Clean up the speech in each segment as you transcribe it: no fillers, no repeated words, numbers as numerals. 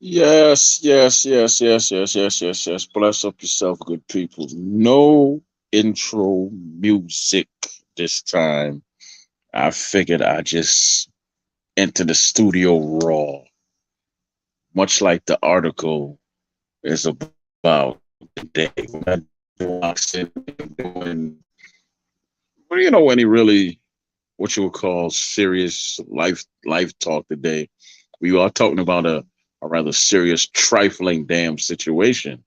Yes, yes, yes, yes, yes, yes, yes, yes. Bless up yourself, good people. No intro music this time. I figured I'd just enter the studio raw, much like the article is about today. We're not doing boxing, we're not doing, well, any really what you would call serious life talk today. We are talking about a rather serious, trifling damn situation.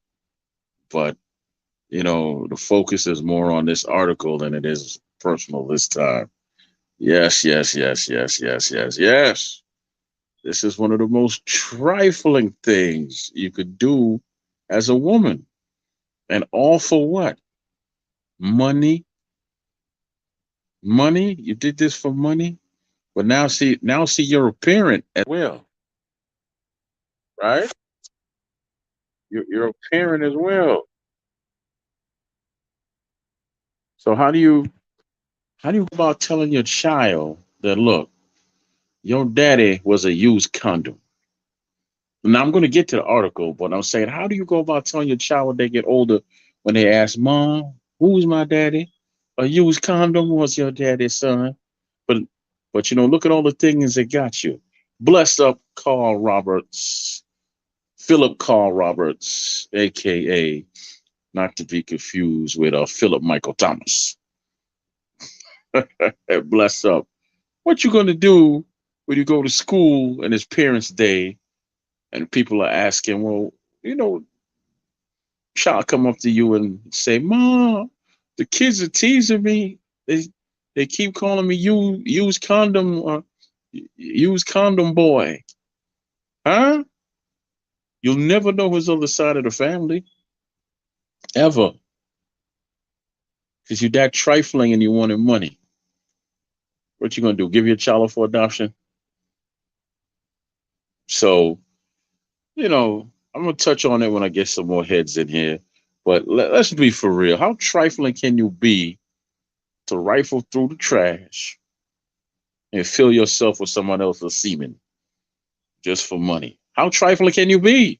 But the focus is more on this article than it is personal this time. Yes, yes, yes, yes, yes, yes, yes. This is one of the most trifling things you could do as a woman. And all for what? Money. Money? You did this for money? But now see you're a parent as well, right? You're a parent as well. So how do you go about telling your child that, look, your daddy was a used condom? Now I'm going to get to the article, but I'm saying, how do you go about telling your child when they get older, when they ask, "Mom, who's my daddy? A used condom was your daddy's son?" But look at all the things that got you. Bless up, Carl Roberts, Philip Carl Roberts, aka not to be confused with Philip Michael Thomas. Bless up. What you going to do when you go to school and it's Parents' Day and people are asking, well, you know, child come up to you and say, "Mom, the kids are teasing me. They keep calling me used condom boy." Huh? You'll never know his other side of the family ever, because you're that trifling and you wanted money. What you gonna do? Give your child for adoption? So I'm gonna touch on it when I get some more heads in here. But let's be for real. How trifling can you be to rifle through the trash and fill yourself with someone else's semen just for money? How trifling can you be?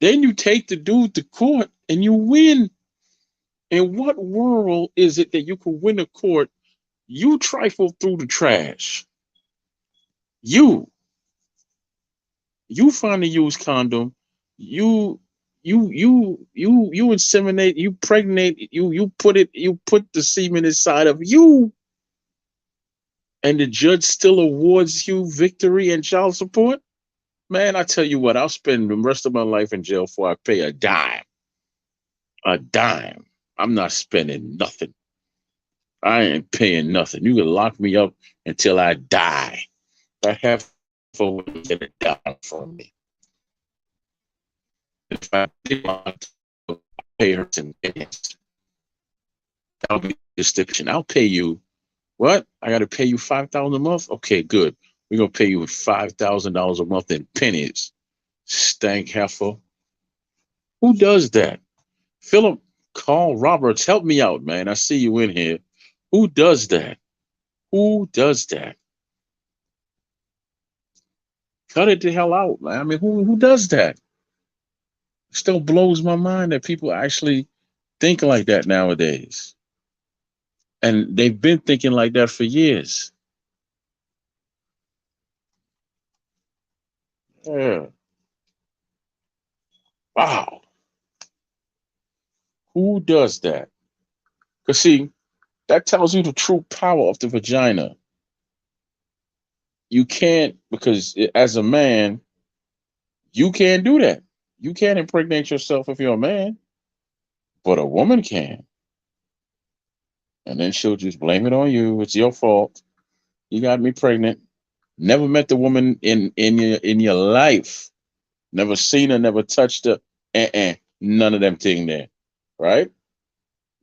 Then you take the dude to court and you win. In what world is it that you can win a court? You trifle through the trash. You you find a used condom. You you inseminate. You pregnate. You put the semen inside of you, and the judge still awards you victory and child support. Man, I tell you what, I'll spend the rest of my life in jail before I pay a dime. A dime. I'm not spending nothing. I ain't paying nothing. You can lock me up until I die. I have for get a dime from me. If I did want to pay her 10 pennies, that'll be the stipulation. I'll pay you what? I got to pay you 5,000 a month. Okay, good. We're gonna pay you $5,000 a month in pennies. Stank heifer. Who does that? Philip, Carl Roberts, help me out, man. I see you in here. Who does that? Who does that? Cut it the hell out, man. I mean, who does that? Still blows my mind that people actually think like that nowadays. And they've been thinking like that for years. Yeah. Wow. Who does that? Because, see, that tells you the true power of the vagina. You can't, because as a man, you can't do that. You can't impregnate yourself if you're a man, but a woman can. And then she'll just blame it on you. It's your fault. You got me pregnant. Never met the woman in your life. Never seen her, never touched her. None of them thing there. Right?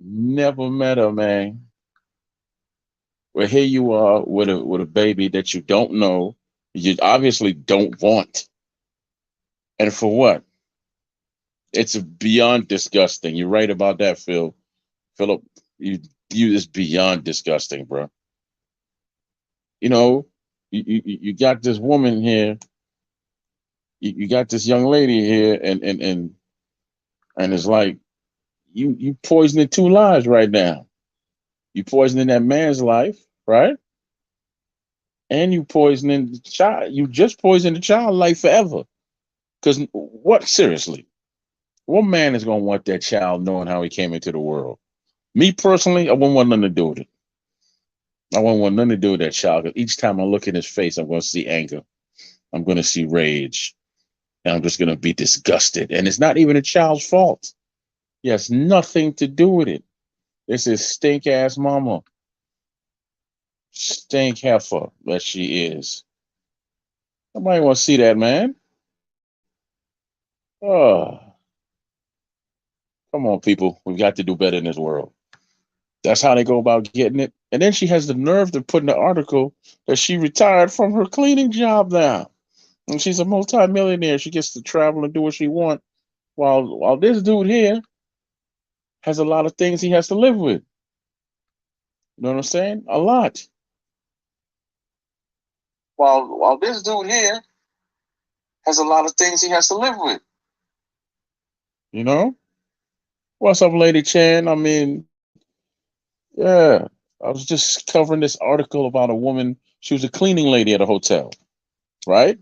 Never met her, man. Well, here you are with a baby that you don't know, you obviously don't want. And for what? It's beyond disgusting. You're right about that, Philip, you is beyond disgusting, bro. You know, you got this woman here. you got this young lady here, and it's like you poisoning two lives right now. You poisoning that man's life, right? And you poisoning the child. You just poisoned the child life forever. Because what? Seriously, what man is gonna want that child knowing how he came into the world? Me personally, I wouldn't want nothing to do with it. I wouldn't want nothing to do with that child. Because each time I look in his face, I'm going to see anger. I'm going to see rage, and I'm just going to be disgusted. And it's not even a child's fault. He has nothing to do with it. It's his stink ass mama, stink heifer that she is. Nobody want to see that, man. Oh, come on, people. We've got to do better in this world. That's how they go about getting it. And then she has the nerve to put in the article that she retired from her cleaning job now. And she's a multimillionaire. She gets to travel and do what she wants. While this dude here has a lot of things he has to live with. You know what I'm saying? A lot. While this dude here has a lot of things he has to live with. You know? What's up, Lady Chan? I mean, yeah. I was just covering this article about a woman. She was a cleaning lady at a hotel, right?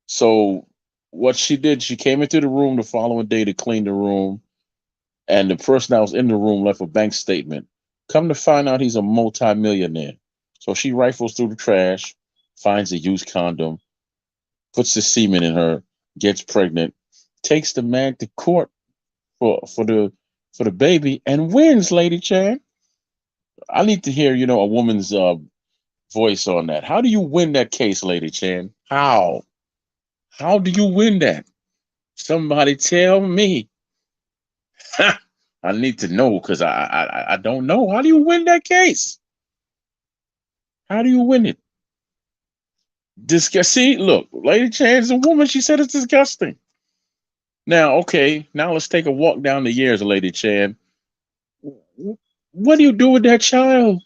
So what she did, she came into the room the following day to clean the room, and the person that was in the room left a bank statement. Come to find out he's a multimillionaire. So she rifles through the trash, finds a used condom, puts the semen in her, gets pregnant, takes the man to court for the baby, and wins, Lady Chan. I need to hear, a woman's voice on that. How do you win that case, Lady Chan? How? How do you win that? Somebody tell me. I need to know because I don't know. How do you win that case? How do you win it? See, look, Lady Chan's a woman. She said it's disgusting. Now, okay, now let's take a walk down the years, Lady Chan. What do you do with that child?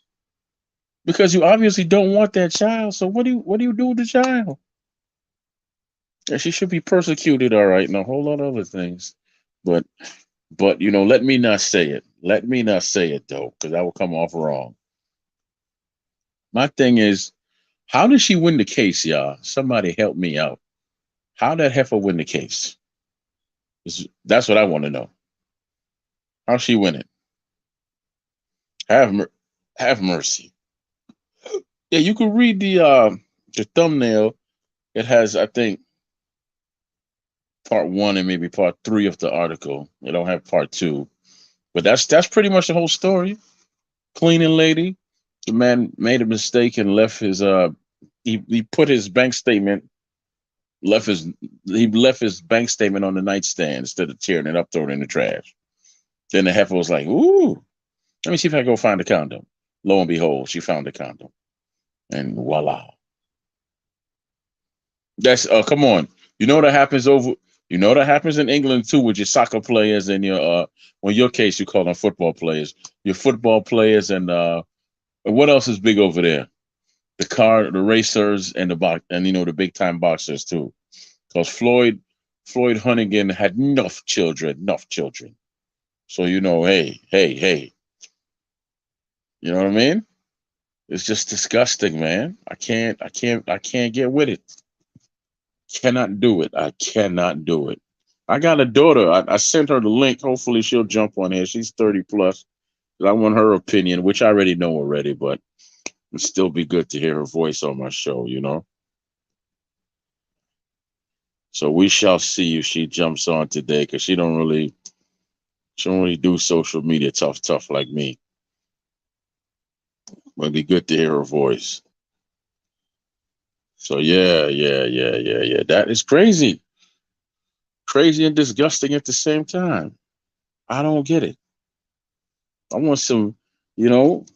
Because you obviously don't want that child. So what do you do with the child? Yeah, she should be persecuted, all right, and a whole lot of other things. But let me not say it. Let me not say it though, because that will come off wrong. My thing is, how did she win the case, y'all? Somebody help me out. How did heifer win the case? That's what I want to know. How she win it? Have have mercy. Yeah, you can read the thumbnail. It has, I think, part one and maybe part three of the article. It don't have part two, but that's pretty much the whole story. Cleaning lady. The man made a mistake and left his he put his bank statement left his he left his bank statement on the nightstand instead of tearing it up, throwing it in the trash. Then the heifer was like, "Ooh, let me see if I can go find a condom." Lo and behold, she found a condom, and voila. That's come on. You know that happens over. You know that happens in England too with your soccer players and your well, in your case you call them football players. Your football players and what else is big over there? The racers and the box and the big time boxers too. Because Floyd Hunnigan had enough children. So hey, you know what I mean? It's just disgusting, man. I can't get with it. Cannot do it. I cannot do it. I got a daughter. I sent her the link. Hopefully she'll jump on here. She's 30 plus. I want her opinion, which I already know already, but it'd still be good to hear her voice on my show. So we shall see if she jumps on today because she don't really do social media tough like me. But it'd be good to hear her voice. So yeah. That is crazy. Crazy and disgusting at the same time. I don't get it. I want some, you know,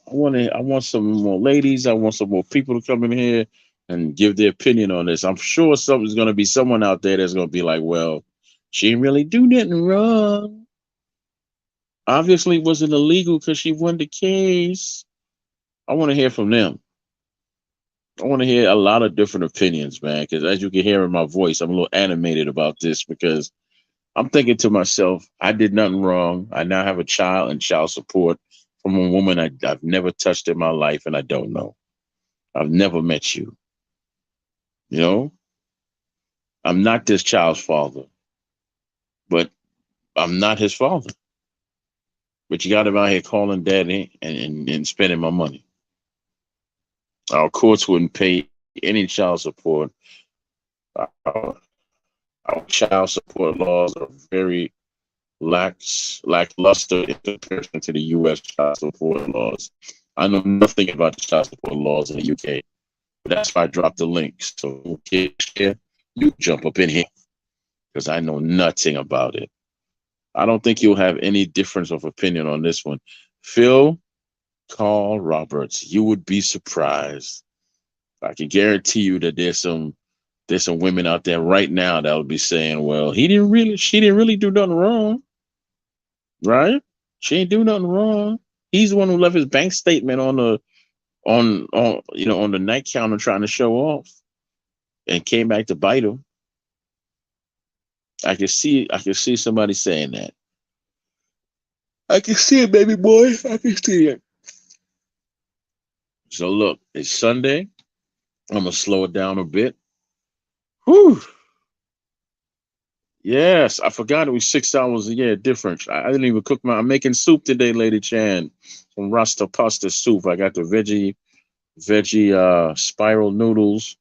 I want some more ladies. I want some more people to come in here and give their opinion on this. I'm sure something's gonna be someone out there that's gonna be like, well, she didn't really do nothing wrong. Obviously it wasn't illegal because she won the case. I want to hear from them. I want to hear a lot of different opinions, man. Because as you can hear in my voice, I'm a little animated about this because I'm thinking to myself, I did nothing wrong. I now have a child and child support from a woman I've never touched in my life, and I don't know. I've never met you. You know, I'm not this child's father, but I'm not his father. But you got him out here calling daddy and spending my money. Our courts wouldn't pay any child support. Our, our child support laws are very lackluster in comparison to the U.S. child support laws. I know nothing about the child support laws in the UK. But that's why I dropped the link. So here, you jump up in here because I know nothing about it. I don't think you'll have any difference of opinion on this one. Phil, Carl Roberts, you would be surprised. I can guarantee you that there's some women out there right now that would be saying, "Well, she didn't really do nothing wrong, right? She ain't do nothing wrong. He's the one who left his bank statement on the night counter trying to show off and came back to bite him." I can see somebody saying that. I can see it, baby boy. I can see it. So look, it's Sunday. I'm gonna slow it down a bit. Whew. Yes, I forgot it was 6 hours a year difference. I didn't even cook I'm making soup today, Lady Chan. Some Rasta pasta soup. I got the veggie spiral noodles.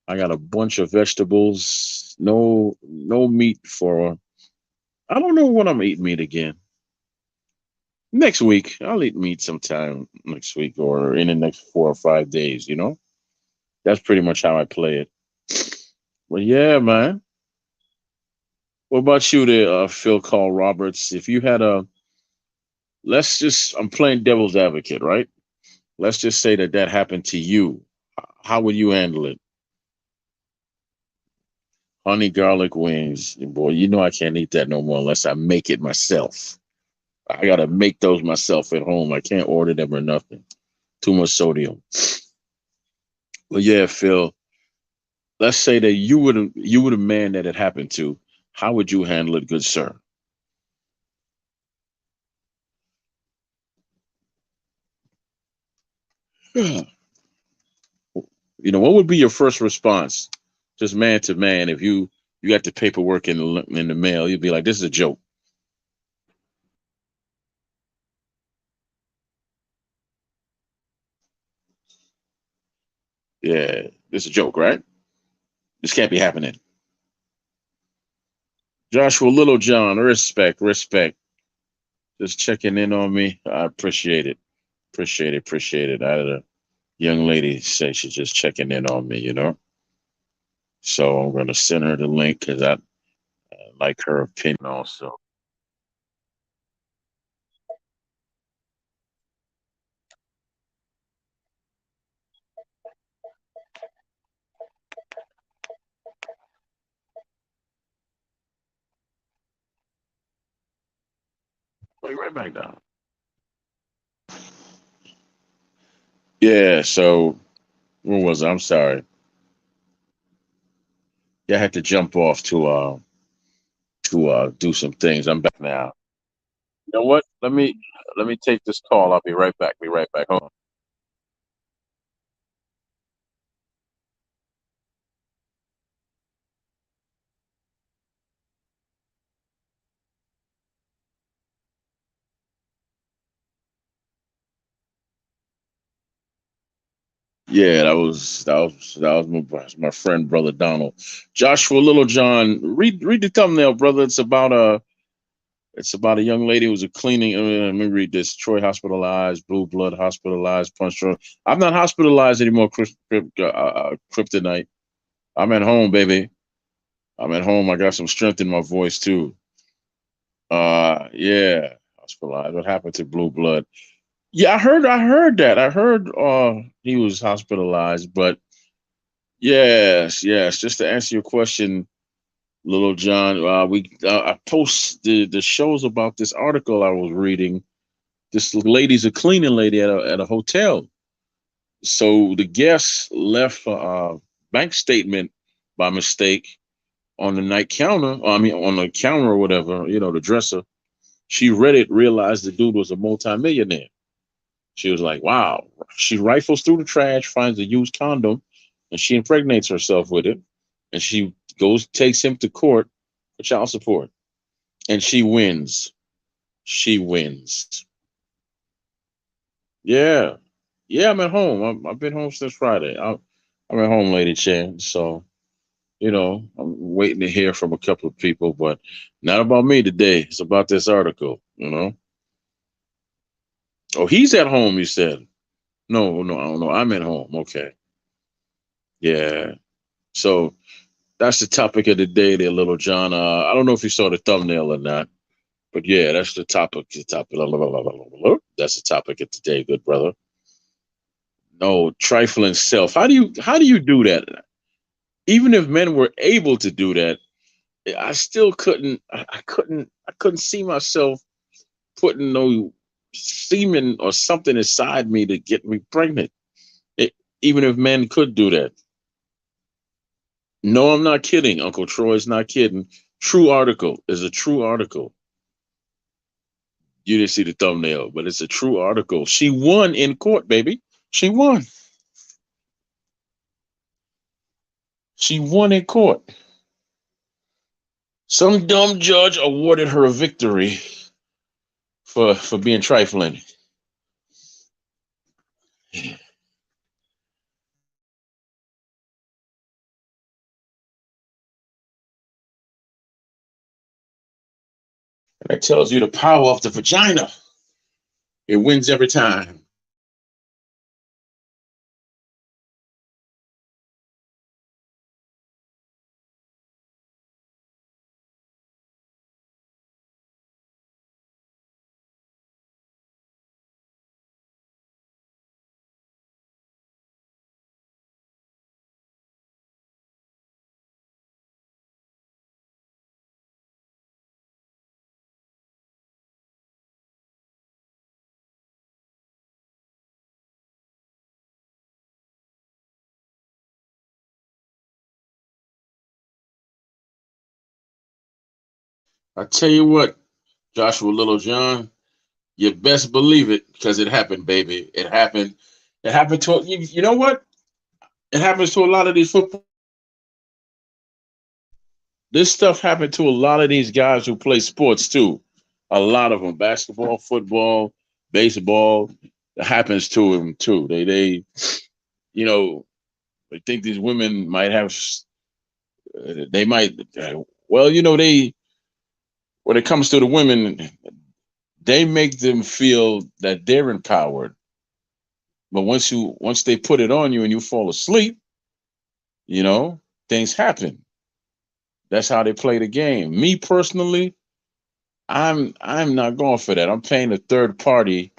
I got a bunch of vegetables. No meat for I don't know when I'm eating meat again. Next week. I'll eat meat sometime next week or in the next 4 or 5 days, you know? That's pretty much how I play it. Well, yeah, man. What about you there, Phil Carl Roberts? If you had I'm playing devil's advocate, right? Let's just say that happened to you. How would you handle it? Honey garlic wings. Boy, you know I can't eat that no more unless I make it myself. I gotta make those myself at home. I can't order them or nothing. Too much sodium. Well, yeah, Phil. Let's say that you were the man that it happened to. How would you handle it, good sir? What would be your first response, just man to man, if you got the paperwork in the mail? You'd be like, "This is a joke." Yeah, this is a joke, right? This can't be happening. Joshua Littlejohn, respect, respect. Just checking in on me. I appreciate it. Appreciate it. Appreciate it. I had a young lady say she's just checking in on me. So I'm gonna send her the link because I like her opinion also. Wait, right back down. Yeah. So where was I? I'm sorry. Yeah, I had to jump off to do some things. I'm back now. You know what? Let me take this call. I'll be right back. Be right back. Hold on. Yeah, that was my friend brother Donald. Joshua Littlejohn. Read the thumbnail, brother. It's about a young lady who's a cleaning. Let me read this. Troy hospitalized, blue blood hospitalized, punch drunk. I'm not hospitalized anymore. Kryptonite. I'm at home, baby. I'm at home. I got some strength in my voice too. Yeah, hospitalized. What happened to blue blood? Yeah, I heard that. I heard he was hospitalized, but yes, yes. Just to answer your question, Little John, I post the shows about this article I was reading. This lady's a cleaning lady at a hotel, So the guest left a bank statement by mistake on the night counter. I mean, on the counter or whatever, the dresser. She read it, realized the dude was a multimillionaire. She was like, wow. She rifles through the trash, finds a used condom, and she impregnates herself with it. And she takes him to court for child support. And she wins. She wins. Yeah. Yeah, I'm at home. I've been home since Friday. I'm at home, Lady Chan. So, I'm waiting to hear from a couple of people, but not about me today. It's about this article. Oh, he's at home, you said. No, no, I don't know. I'm at home. Okay. Yeah. So that's the topic of the day there, Little John. I don't know if you saw the thumbnail or not, but yeah, that's the topic. That's the topic of today, good brother. No, trifling self. How do you do that? Even if men were able to do that, I still couldn't. I couldn't see myself putting no semen or something inside me to get me pregnant. It, even if men could do that. No, I'm not kidding. Uncle Troy's not kidding. True article is a true article. You didn't see the thumbnail, but it's a true article. She won in court, baby. She won. She won in court. Some dumb judge awarded her a victory for being trifling. That tells you the power of the vagina. It wins every time. I tell you what, Joshua Little John, you best believe it because it happened, baby. It happened. It happened to you know what? It happens to a lot of these football. This stuff happened to a lot of these guys who play sports too. A lot of them, basketball, football, baseball. It happens to them too. You know, they think these women might have. They might. Well, when it comes to the women, they make them feel that they're empowered. But once they put it on you and you fall asleep, you know, things happen. That's how they play the game. Me personally, I'm not going for that. I'm paying a third party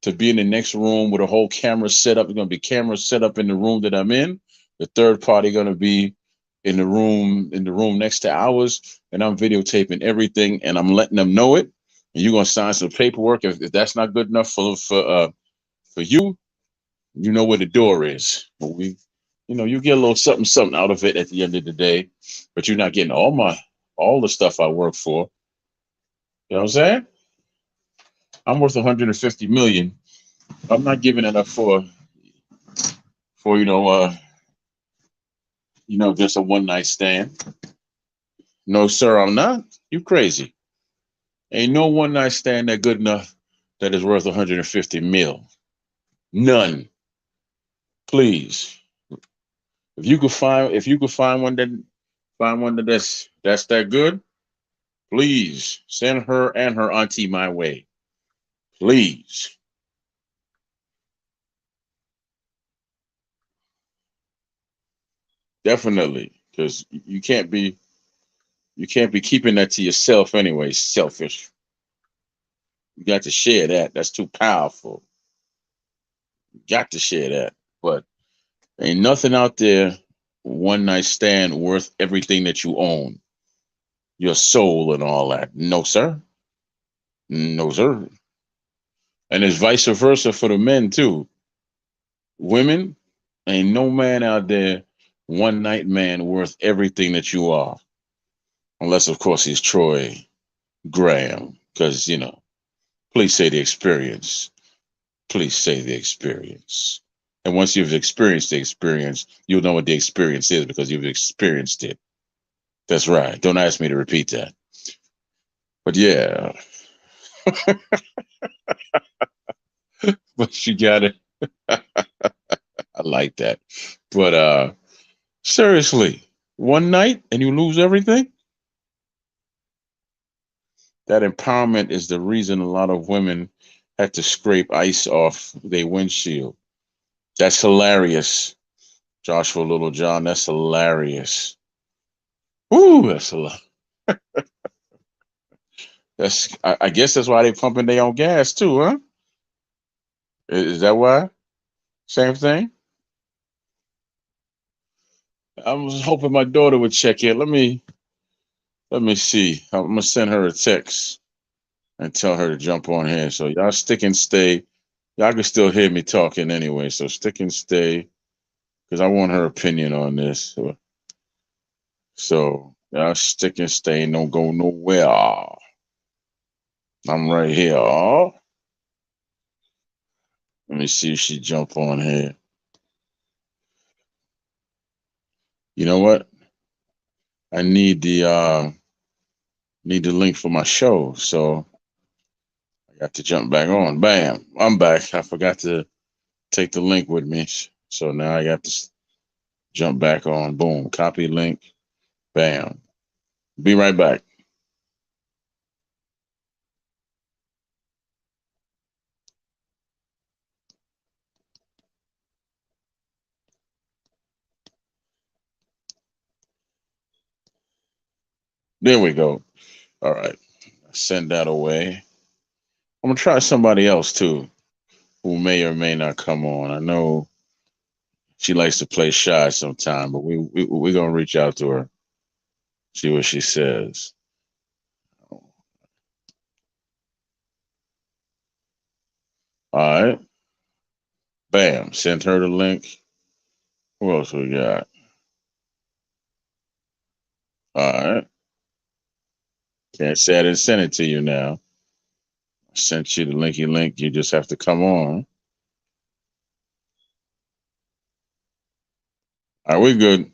to be in the next room with a whole camera set up. There's gonna be cameras set up in the room that I'm in. The third party gonna be in the room next to ours, and I'm videotaping everything and I'm letting them know it. And you're gonna sign some paperwork. If that's not good enough for you, you know where the door is. But you get a little something something out of it at the end of the day, but you're not getting all the stuff I work for. You know what I'm saying? I'm worth 150 million. I'm not giving it up for just a one night stand. No, sir, I'm not. You crazy? Ain't no one night stand that good enough that is worth 150 mil. None. Please. If you could find one that's that good, please send her and her auntie my way. Please. Definitely. Because you can't be keeping that to yourself anyway. Selfish. You got to share that. That's too powerful. You got to share that. But ain't nothing out there one night stand worth everything that you own, your soul and all that. No, sir. No, sir. And it's vice versa for the men too. Women, ain't no man out there, one night man worth everything that you are, unless of course he's Troy Graham. Because please say the experience. Please say the experience. And once you've experienced the experience, you'll know what the experience is because you've experienced it. That's right. Don't ask me to repeat that. But yeah, but you got it. I like that. But seriously, one night and you lose everything? That empowerment is the reason a lot of women had to scrape ice off their windshield. That's hilarious. Joshua Little John, that's hilarious. Ooh, that's a lot. I guess that's why they pumping their own gas too, huh? Is that why? Same thing. I was hoping my daughter would check in. Let me see. I'm gonna send her a text and tell her to jump on here. So y'all stick and stay. Y'all can still hear me talking anyway. So stick and stay because I want her opinion on this. So y'all stick and stay. Don't go nowhere. I'm right here. Let me see if she jump on here. You know what? I need the link for my show. So I got to jump back on. Bam. I'm back. I forgot to take the link with me. So now I got to jump back on. Boom. Copy link. Bam. Be right back. There we go. All right. Send that away. I'm gonna try somebody else too, who may or may not come on. I know she likes to play shy sometime, but we're gonna reach out to her, see what she says. All right. Bam. Send her the link. Who else we got? All right. Can't say I didn't send it to you now. I sent you the linky link. You just have to come on. All right, we good.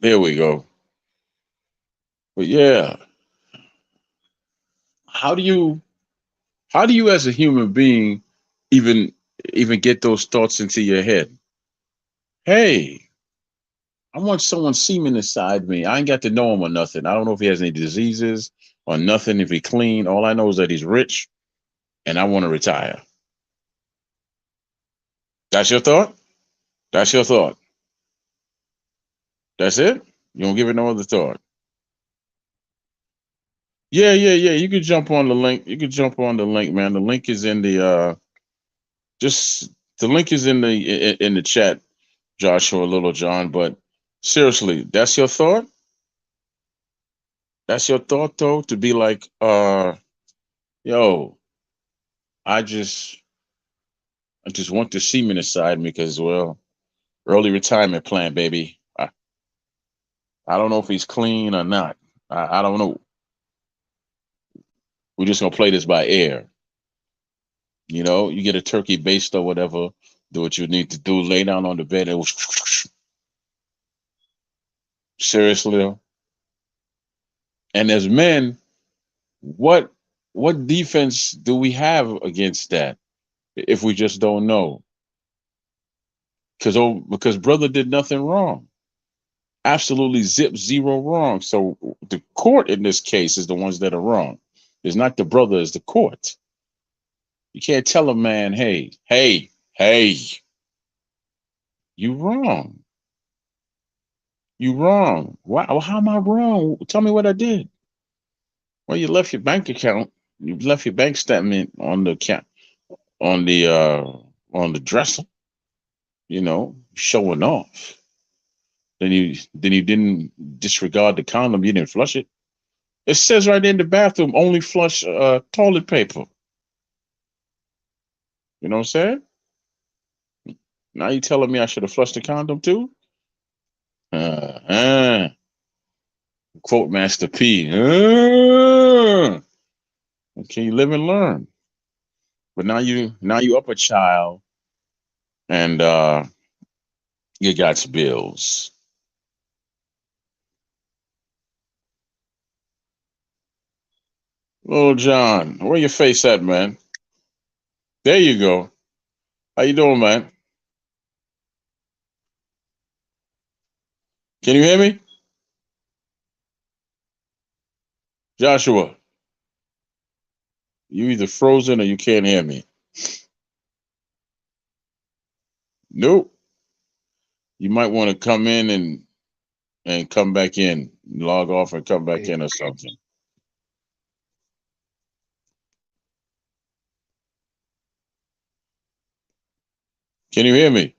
There we go. But yeah, how do you how do you as a human being even even get those thoughts into your head? Hey, I want someone semen inside me. I ain't got to know him or nothing. I don't know if he has any diseases or nothing, if he clean. All I know is that he's rich and I want to retire. That's your thought? That's your thought. That's it? You don't give it no other thought. Yeah, yeah, yeah. You could jump on the link. You could jump on the link, man. The link is in the just the link is in the chat, Joshua Little John. But seriously, that's your thought? That's your thought though, to be like, yo, I just I just want the semen inside me because well, early retirement plan, baby. I don't know if he's clean or not. I don't know. We're just gonna play this by ear. You get a turkey baste or whatever, do what you need to do, lay down on the bed and seriously. And as men, what what defense do we have against that if we just don't know? Because brother did nothing wrong. absolutely zip zero wrong. So the court in this case is the ones that are wrong. It's not the brother, it's the court. You can't tell a man, hey, you wrong. You wrong. Wow, how am I wrong? Tell me what I did. Well, you left your bank account. You left your bank statement on the account on the dresser, showing off. Then you didn't disregard the condom. You didn't flush it. It says right in the bathroom, only flush toilet paper. You know what I'm saying? Now you telling me I should have flushed the condom too? Uh, uh, quote Master P. Okay, you live and learn. But now you up a child and you got bills. Little John, where your face at, man? There you go. How you doing, man? Can you hear me? Joshua, you either frozen or you can't hear me. Nope. You might want to come in and come back in, log off and come back in or something. Can you hear me?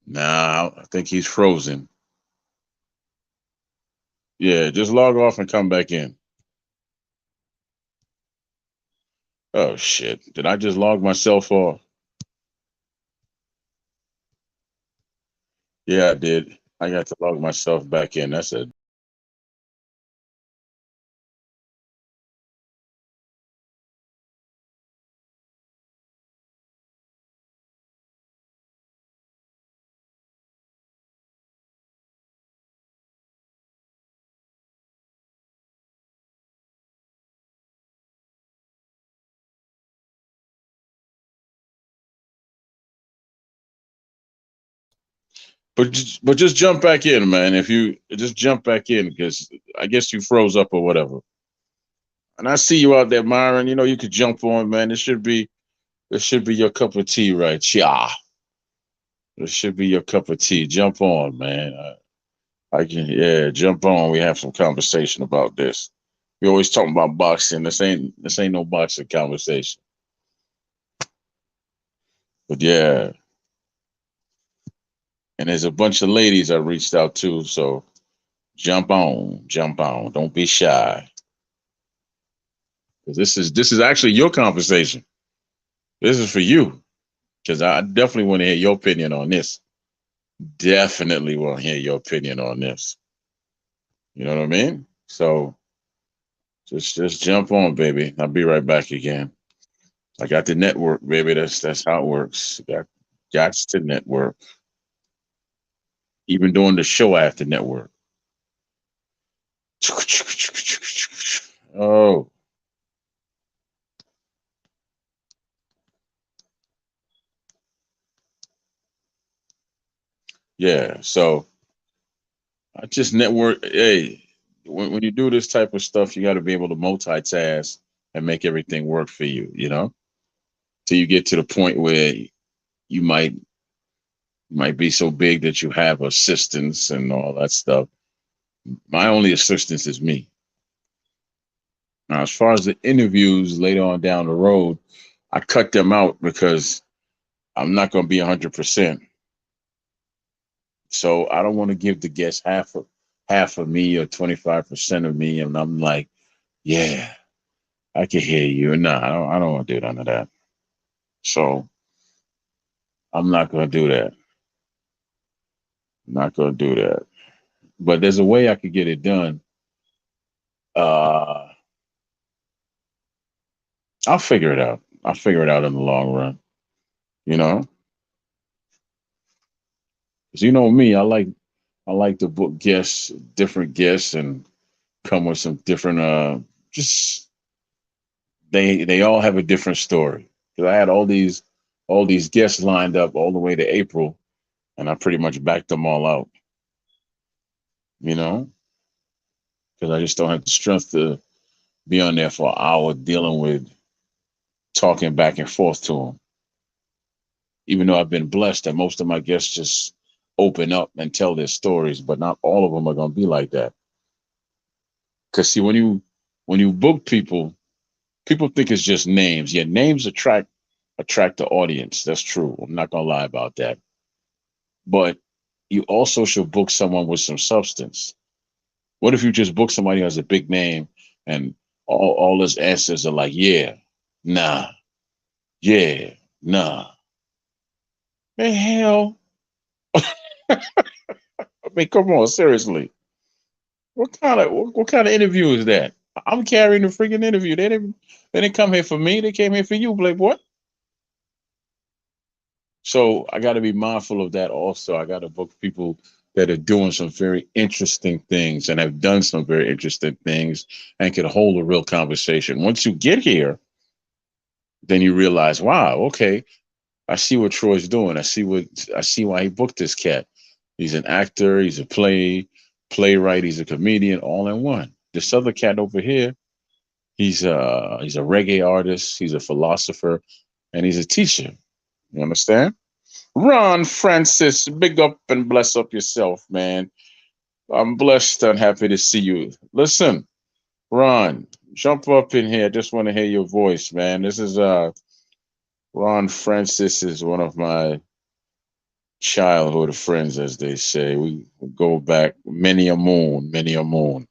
Nah, I think he's frozen. Yeah, just log off and come back in. Oh shit. Did I just log myself off? Yeah, I did. I got to log myself back in. That's it. But just jump back in, man. If you just jump back in, because I guess you froze up or whatever. And I see you out there, Myron. You could jump on, man. It should be your cup of tea, right? Yeah. It should be your cup of tea. Jump on, man. I can, yeah, jump on. We have some conversation about this. We always talking about boxing. This ain't no boxing conversation. But yeah, and there's a bunch of ladies I reached out to. So jump on, jump on. Don't be shy. 'Cause this is actually your conversation. This is for you. Because I definitely want to hear your opinion on this. Definitely want to hear your opinion on this. You know what I mean? So just jump on, baby. I'll be right back again. I got the network, baby. That's how it works. Got to network. Even during the show, I have to network. Oh, yeah. So I just network. Hey, when you do this type of stuff, you got to be able to multitask and make everything work for you. Till you get to the point where you might be so big that you have assistants and all that stuff. My only assistance is me. Now, as far as the interviews later on down the road, I cut them out because I'm not going to be 100%. So I don't want to give the guest half of me or 25% of me, and I'm like, yeah, I can hear you. No, I don't want to do none of that. So I'm not going to do that. I'm not going to do that. But there's a way I could get it done. Uh, I'll figure it out. I'll figure it out in the long run. You know, because you know me, I like to book guests, different guests, and come with some different. Just they all have a different story. Because I had all these all these guests lined up all the way to April, and I pretty much backed them all out, you know, because I just don't have the strength to be on there for an hour dealing with talking back and forth to them. Even though I've been blessed that most of my guests just open up and tell their stories, but not all of them are going to be like that. Because see, when you book people, people think it's just names. Yeah, names attract the audience. That's true. I'm not gonna lie about that. But you also should book someone with some substance. What if you just book somebody who has a big name and all his answers are like, yeah, nah, yeah, nah. Man, hell, I mean, come on, seriously. What kind of interview is that? I'm carrying the freaking interview. They didn't come here for me. They came here for you, Playboy. So I got to be mindful of that also. I got to book people that are doing some very interesting things and have done some very interesting things and can hold a real conversation. Once you get here, then you realize, wow, okay, I see what Troy's doing. I see why he booked this cat. He's an actor, he's a playwright, he's a comedian, all in one. This other cat over here, he's a reggae artist, he's a philosopher, and he's a teacher. You understand? Ron Francis, big up and bless up yourself, man. I'm blessed and happy to see you. Listen, Ron, jump up in here. I just want to hear your voice, man. This is Ron Francis is one of my childhood friends, as they say. We go back many a moon, many a moon.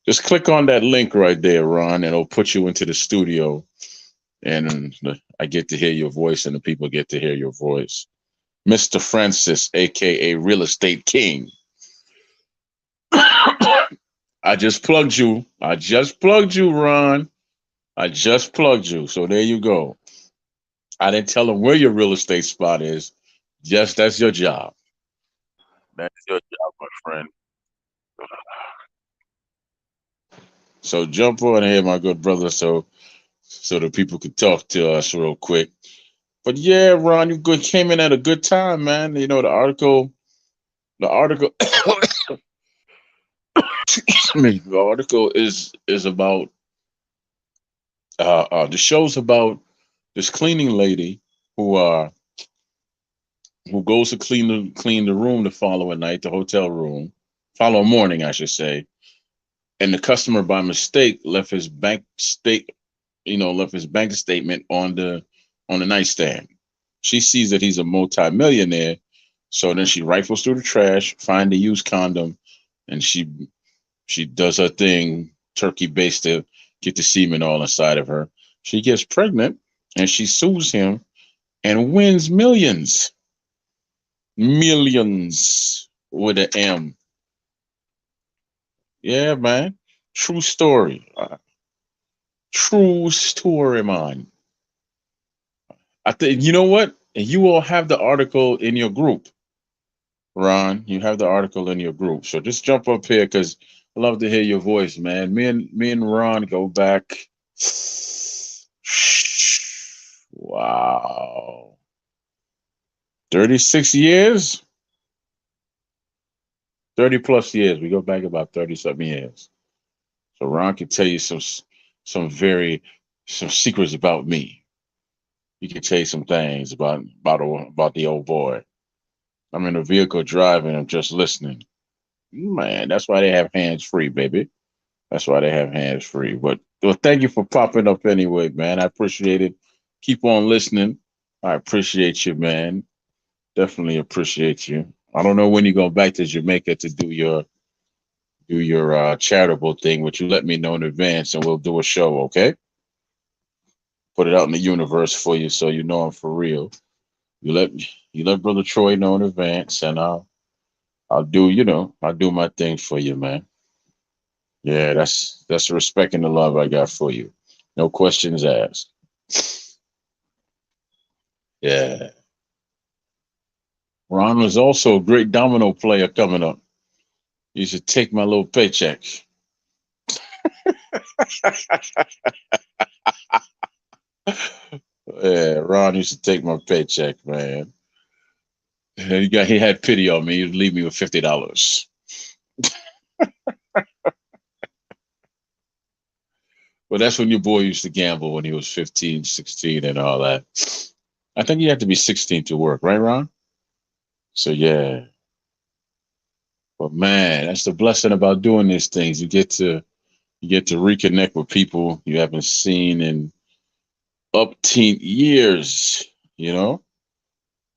Just click on that link right there, Ron, and it'll put you into the studio. And I get to hear your voice, and the people get to hear your voice. Mr. Francis, aka Real Estate King. I just plugged you. I just plugged you, Ron. I just plugged you. So there you go. I didn't tell him where your real estate spot is. Just that's your job. That's your job, my friend. So jump on here, my good brother, so the people could talk to us real quick. But yeah, Ron, you good came in at a good time, man. You know the article the article is about the show's about this cleaning lady who uh who goes to clean the room the following night, the hotel room, following morning, I should say, and the customer by mistake left his bank statement on the nightstand. She sees that he's a multi-millionaire, so then she rifles through the trash, find the used condom, and she does her thing, turkey based to get the semen all inside of her. She gets pregnant and she sues him and wins millions. Millions with an M. Yeah, man. True story. True story, man. I think you know what? And you all have the article in your group, Ron. You have the article in your group. So just jump up here because I love to hear your voice, man. Me and Ron go back. Wow. 36 years? 30 plus years. We go back about 30 something years. So Ron can tell you some very some secrets about me. He can tell you some things about the old boy. I'm in a vehicle driving. I'm just listening. Man, that's why they have hands free, baby. That's why they have hands free. But well, thank you for popping up anyway, man. I appreciate it. Keep on listening. I appreciate you, man. Definitely appreciate you. I don't know when you go back to Jamaica to do your charitable thing, but you let me know in advance and we'll do a show, okay? Put it out in the universe for you so you know I'm for real. You let Brother Troy know in advance and I'll do my thing for you, man. Yeah, that's the respect and the love I got for you. No questions asked. Yeah. Ron was also a great domino player coming up. You should take my little paycheck. Yeah, Ron used to take my paycheck, man. He had pity on me. He'd leave me with $50. But that's when your boy used to gamble when he was 15, 16, and all that. I think you had to be 16 to work, right, Ron? So yeah. But man, that's the blessing about doing these things. You get to reconnect with people you haven't seen in upteen years, you know?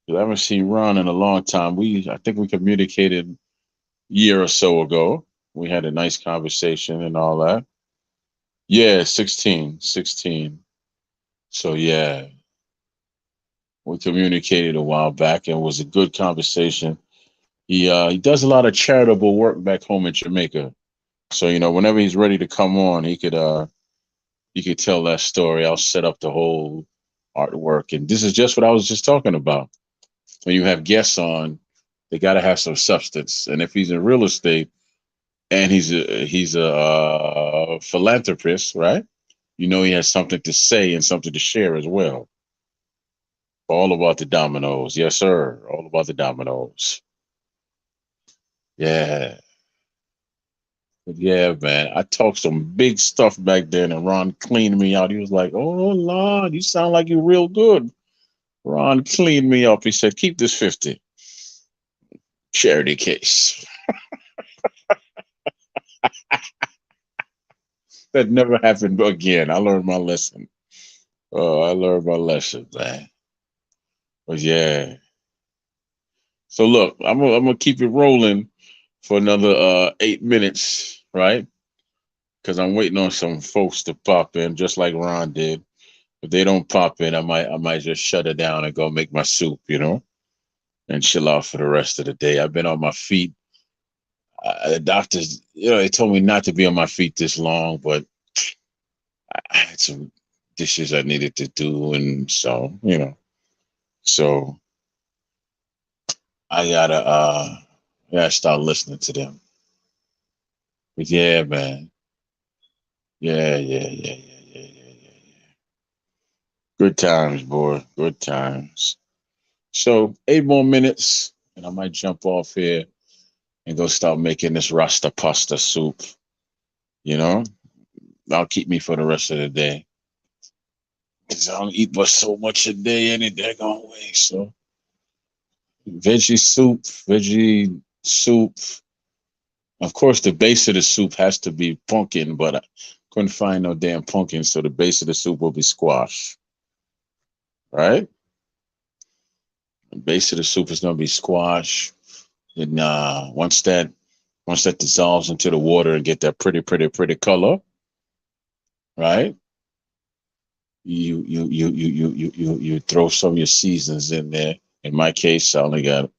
'Cause I haven't seen Ron in a long time. I think we communicated a year or so ago. We had a nice conversation and all that. Yeah, 16, 16. So yeah, we communicated a while back and it was a good conversation. He does a lot of charitable work back home in Jamaica. So, whenever he's ready to come on, he could tell that story. I'll set up the whole artwork. And this is just what I was just talking about. When you have guests on, they got to have some substance. And if he's in real estate and he's a philanthropist, right? He has something to say and something to share as well. All about the dominoes. Yes, sir. All about the dominoes. Yeah. But yeah, man. I talked some big stuff back then, and Ron cleaned me out. He was like, "Oh, Lord, you sound like you're real good." Ron cleaned me up. He said, "Keep this 50 charity case." That never happened again. I learned my lesson. Oh, I learned my lesson, man. But yeah. So look, I'm gonna keep it rolling for another 8 minutes, right? Because I'm waiting on some folks to pop in, just like Ron did. If they don't pop in, I might just shut it down and go make my soup, and chill out for the rest of the day. I've been on my feet. The doctors, they told me not to be on my feet this long, but I had some dishes I needed to do, and so I gotta start listening to them. But yeah, man, yeah, yeah, yeah, yeah, yeah, yeah, yeah, yeah. Good times, boy, good times. So 8 more minutes, and I might jump off here and go start making this rasta pasta soup. You know, that'll keep me for the rest of the day. Cause I don't eat but so much a day any daggone way. So veggie soup. Of course, the base of the soup has to be pumpkin, but I couldn't find no damn pumpkin, so the base of the soup will be squash. Right? The base of the soup is gonna be squash. And once that dissolves into the water and get that pretty, pretty, pretty color, right? You throw some of your seasons in there. In my case, I only got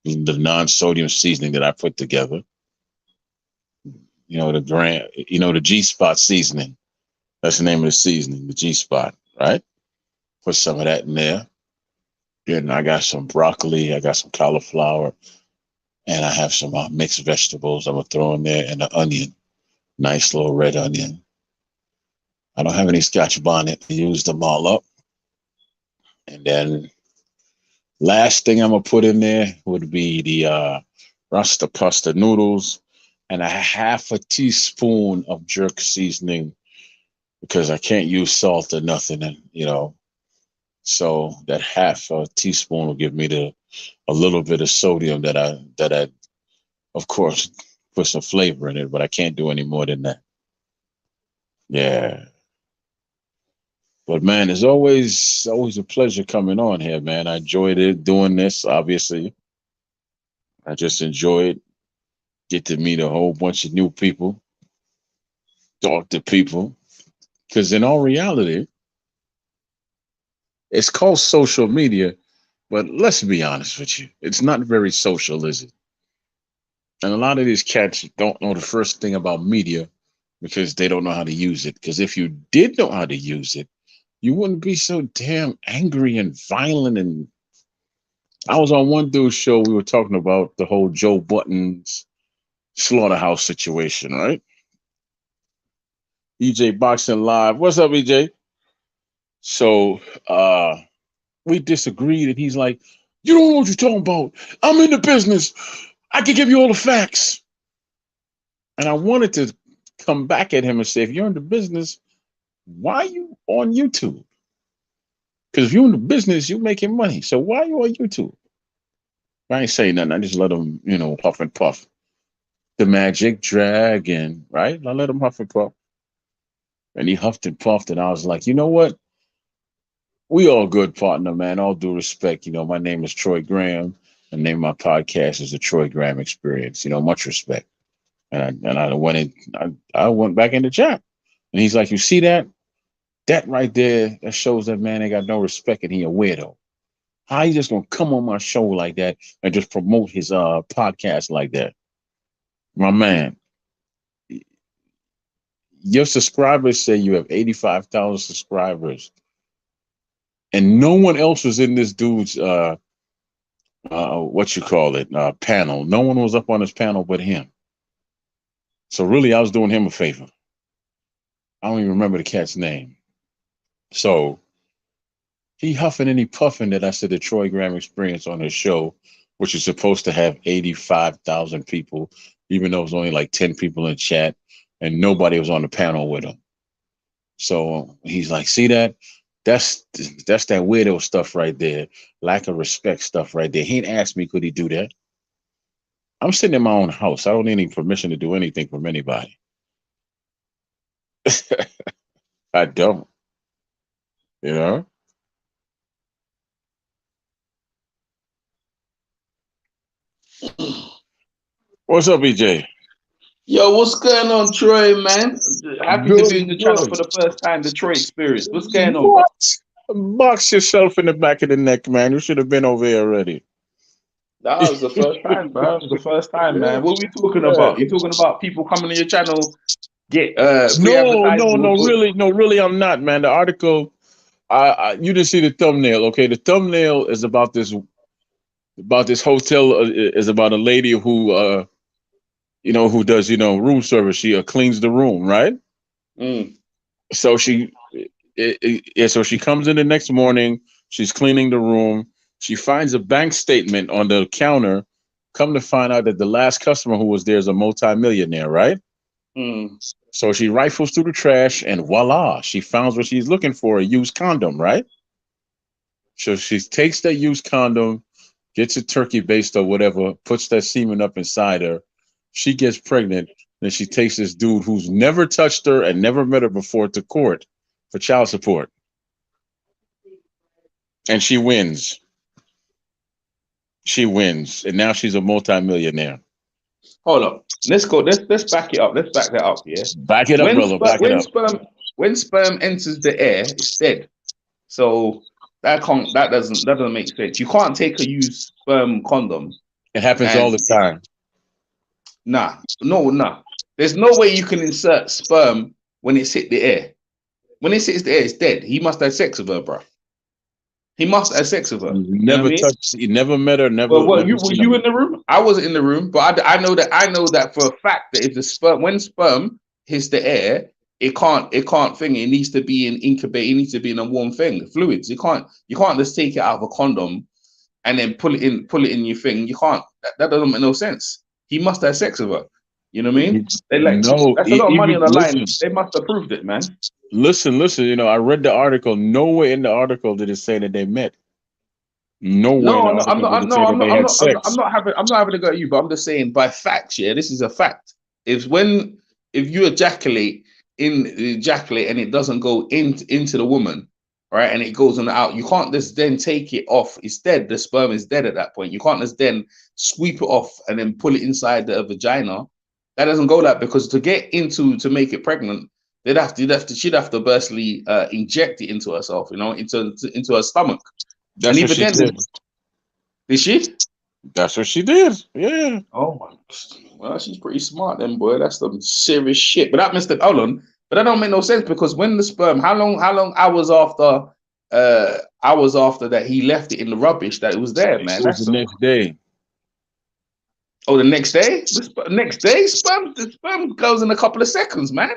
the non-sodium seasoning that I put together. The G spot seasoning. That's the name of the seasoning, the G spot, right? Put some of that in there. Then I got some broccoli, I got some cauliflower, and I have some mixed vegetables I'm gonna throw in there, and an onion, nice little red onion. I don't have any Scotch bonnet. I used them all up, and then last thing I'm gonna put in there would be the rasta pasta noodles and a half a teaspoon of jerk seasoning because I can't use salt or nothing, and so that half a teaspoon will give me a little bit of sodium that I of course put some flavor in it, but I can't do any more than that. Yeah. But man, it's always a pleasure coming on here, man. I enjoyed it doing this, obviously. I just enjoyed get to meet a whole bunch of new people, talk to people. Because in all reality, it's called social media, but let's be honest with you, it's not very social, is it? And a lot of these cats don't know the first thing about media because they don't know how to use it. Because if you did know how to use it, you wouldn't be so damn angry and violent. And I was on one dude's show, we were talking about the whole Joe Button's Slaughterhouse situation, right? EJ Boxing Live. What's up, EJ? So we disagreed, and he's like, "You don't know what you're talking about. I'm in the business. I can give you all the facts." And I wanted to come back at him and say, if you're in the business, why are you on YouTube? Because if you're in the business, you're making money. So why are you on YouTube? I ain't saying nothing. I just let him, puff and puff. The magic dragon, right? I let him huff and puff. And he huffed and puffed. And I was like, you know what? We all good, partner, man. All due respect. My name is Troy Graham. The name of my podcast is the Troy Graham Experience. Much respect. And I went in, I went back in the chat. And he's like, you see that? That right there, that shows that man ain't got no respect and he a weirdo. How you just gonna come on my show like that and just promote his podcast like that? My man, your subscribers say you have 85,000 subscribers, and no one else was in this dude's what you call it panel. No one was up on his panel but him. So really, I was doing him a favor. I don't even remember the cat's name. So he huffing and he puffing that I said the Troy Graham Experience on his show, which is supposed to have 85,000 people, even though it was only like 10 people in chat and nobody was on the panel with him. So he's like, see that? That's that weirdo stuff right there. Lack of respect stuff right there. He ain't asked me, could he do that? I'm sitting in my own house. I don't need any permission to do anything from anybody. I don't. You know? What's up, EJ? Yo, what's going on, Troy, man? Happy to Good, be in the channel for the first time, the Troy Experience. What's going on, bro? What? Box yourself in the back of the neck, man. You should have been over here already. That was the first time, bro. It was the first time, Yeah, man. What are we talking yeah. about? You talking about people coming to your channel, get free No, advertising? no, no, really, no, really, I'm not, man. The article, you didn't see the thumbnail, okay? The thumbnail is about this hotel. Is about a lady who does room service. She cleans the room, right? Mm. So so she comes in the next morning. She's cleaning the room. She finds a bank statement on the counter. Come to find out that the last customer who was there is a multimillionaire, right? Mm. So she rifles through the trash and voila, she finds what she's looking for, a used condom, right? So she takes that used condom, gets it turkey based or whatever, puts that semen up inside her. She gets pregnant. Then she takes this dude who's never touched her and never met her before to court for child support. And she wins. She wins. And now she's a multimillionair. Hold up. Let's go. Let's back it up. Let's back that up. Yeah. Back it up, brother. Back it up. When sperm enters the air, it's dead. So that doesn't make sense. You can't take a used sperm condom. It happens all the time. Nah. There's no way you can insert sperm when it's hit the air. When it hits the air, it's dead. He must have sex with her, bro. He must have sex with her. Never touched. You never met her. Never. Well, never were you in the room? I wasn't in the room, but I know that for a fact that if when sperm hits the air, it can't thing. It needs to be in incubate. It needs to be in a warm thing, fluids. You can't just take it out of a condom and then pull it in your thing. You can't. That doesn't make no sense. He must have sex with her. You know what I mean? That's a lot of money on the line. They must have proved it, man. Listen. I read the article. Nowhere in the article did it say that they met. I'm not having to go at you, but I'm just saying by facts. Yeah, this is a fact. If you ejaculate and it doesn't go into the woman, right, and it goes on out, you can't just then take it off. It's dead. The sperm is dead at that point. You can't just then sweep it off and then pull it inside the vagina. That doesn't go that, because to make it pregnant, she'd have to burstly inject it into herself, into her stomach. That's what she did. Did she? That's what she did. Yeah. Oh my. Well, she's pretty smart then, boy. That's some serious shit. But that that don't make no sense, because when the sperm, how long hours after that he left it in the rubbish that it was there, man? That's the next day. Oh, the next day? The next day? The sperm goes in a couple of seconds, man.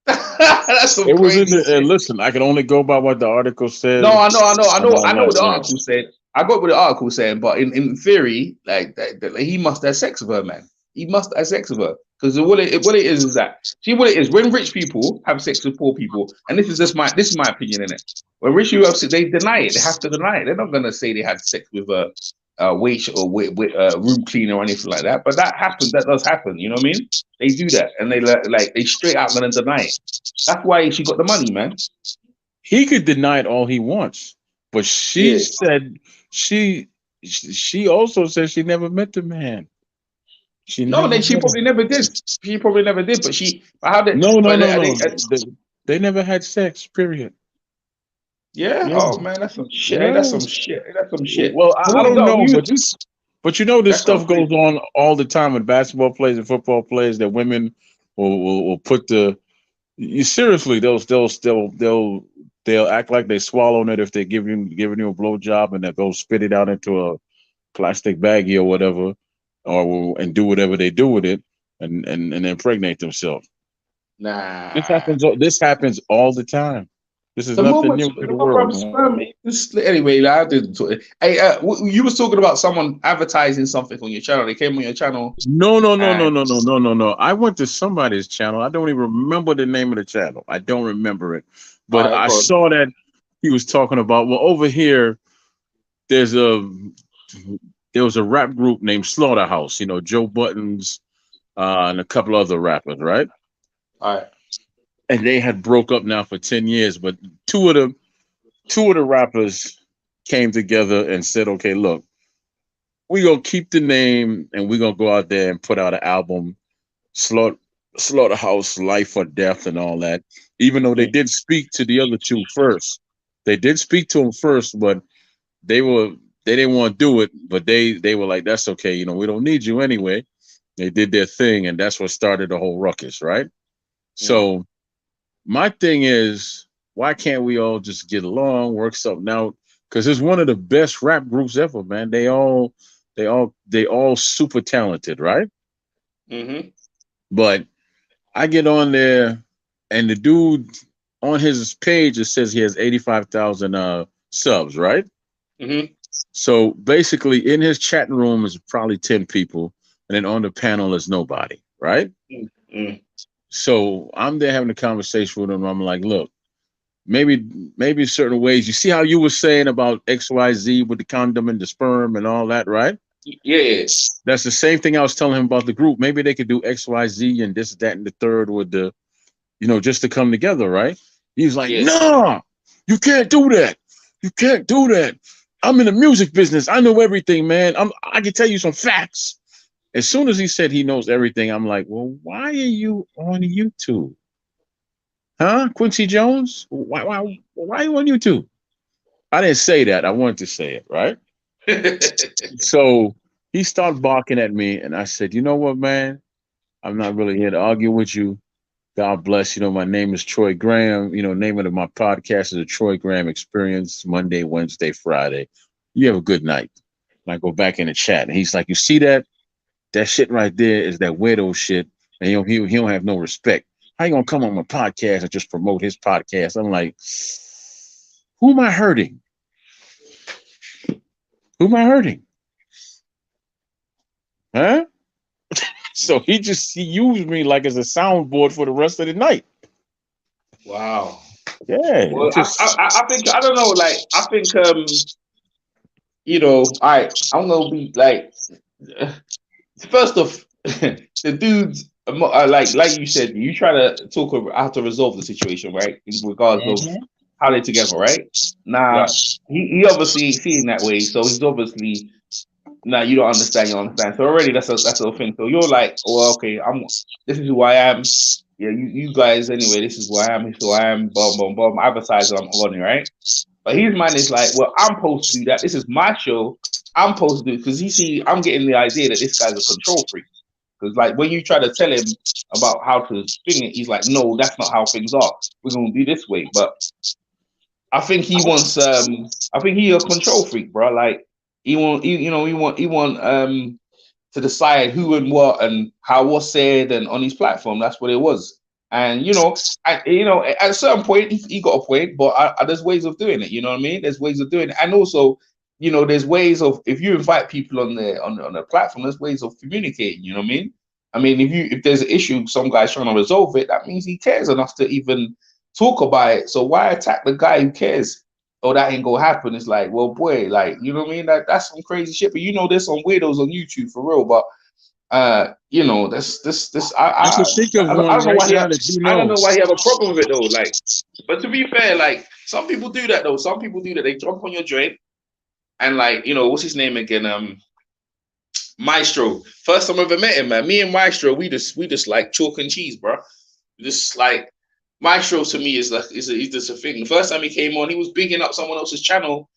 That's some It was in crazy the. shit. Listen, I can only go by what the article No, says I and all know what that. the Yeah. article said. I got what the article saying, but in theory, like that he must have sex with her, man. He must have sex with her because what it is that see what it is when rich people have sex with poor people, and this is my opinion in it. When rich people have sex, they deny it. They have to deny it. They're not gonna say they had sex with a wait or room cleaner or anything like that. But that happens. That does happen. You know what I mean? They do that, and they straight out gonna deny it. That's why she got the money, man. He could deny it all he wants, but she Yeah. said she she also said she never met the man. She No, never then she met probably him. never did. She probably never did. But how did, No, no, but no, are no. they, They never had sex. Period. yeah. Yeah, Oh man, that's some shit. Hey, that's yeah. some shit. Hey, that's some shit. Well, But I what, don't no, know, you, but you know this that's some stuff goes crazy. on all the time with basketball players and football players that women will put the you seriously they'll act like they swallowing it if they giving you a blowjob and they'll go spit it out into a plastic baggie or whatever, or and do whatever they do with it and impregnate themselves. Nah. This happens all the time. This is The nothing moment, new to the the moment world, man. sperm, anyway, like, I didn't. Hey, you was talking about someone advertising something on your channel. They came on your channel, No, no, no, no, and no, no, no, no, no. I went to somebody's channel. I don't even remember the name of the channel. I don't remember it. all But right, I go on. saw that he was talking about, well, over here, there's a there was a rap group named Slaughterhouse, Joe Buttons, and a couple other rappers, right? All right. And they had broke up now for 10 years, but two of the two of the rappers came together and said, okay, look, we gonna keep the name and we're gonna go out there and put out an album, Slaughter, Slaughterhouse, Life or Death, and all that. Even though they Mm, did speak to the other two first, they did speak to them first, but they were they didn't want to do it. But they were like, that's okay, we don't need you anyway. They did their thing, and that's what started the whole ruckus, right? mm. So my thing is, why can't we all just get along, work something out? Because it's one of the best rap groups ever, man. They all super talented, right? Mm-hmm. But I get on there, and the dude on his page it says he has 85,000 subs, right? Mm-hmm. So basically, in his chat room is probably 10 people, and then on the panel is nobody, right? Mm, mm. So I'm there having a conversation with him. I'm like, look, maybe certain ways. You see how you were saying about XYZ with the condom and the sperm and all that, right? Yeah. That's the same thing I was telling him about the group. Maybe they could do XYZ and this, that, and the third with the, just to come together, right? He was like, Yeah. nah, you can't do that. You can't do that. I'm in the music business. I know everything, man. I can tell you some facts. As soon as he said he knows everything, I'm like, well, why are you on YouTube? Huh? Quincy Jones? Why are you on YouTube? I didn't say that. I wanted to say it, right? Yeah. So he started barking at me, and I said, you know what, man? I'm not really here to argue with you. God bless. My name is Troy Graham. Name of my podcast is the Troy Graham Experience, Monday, Wednesday, Friday. You have a good night. And I go back in the chat, and he's like, you see that? That shit right there is that weirdo shit, and he don't have no respect. How you gonna come on my podcast and just promote his podcast? I'm like, who am I hurting? Who am I hurting? Huh? So he used me like as a soundboard for the rest of the night. Wow. Yeah, it Well, just I think I don't know. Like I think all right. I'm gonna be like first off, the dudes like you said, you try to talk about how to resolve the situation, right? In regards of Mhm. how they're together, right? Right. Now he obviously seeing that way, so he's obviously now you don't understand, you understand. So already that's a thing. So you're like, well, okay, this is who I am. Yeah, you guys anyway, this is who I am, this is who I am, boom, boom, boom, advertiser, I'm on, right? But his mind is like, well, I'm supposed to do that. This is my show. I'm supposed to do it because he see I'm getting the idea that this guy's a control freak. Because like when you try to tell him about how to spin it, he's like, no, that's not how things are. We're gonna do this way. But I think he wants I think he a control freak, bro. Like he want to decide who and what and how what's said and on his platform. That's what it was. And at a certain point, he got a point, but there's ways of doing it. You know what I mean? There's ways of doing it, and also, there's ways of, if you invite people on the platform, there's ways of communicating. You know what I mean? I mean, if there's an issue, some guy's trying to resolve it, that means he cares enough to even talk about it. So why attack the guy who cares? Oh, that ain't gonna happen. It's like, well, boy, like, you know what I mean? That's some crazy shit. But there's some weirdos on YouTube for real. But this I can think of I one don't know right why now that you I don't know. know why he have a problem with it though. Like, but to be fair, like, some people do that though. Some people do that. They jump on your joint and, like, what's his name again? Maestro. First time I ever met him, man. Me and Maestro, we just like chalk and cheese, bro. Just like, Maestro to me is like, he's just a thing. The first time he came on, he was bigging up someone else's channel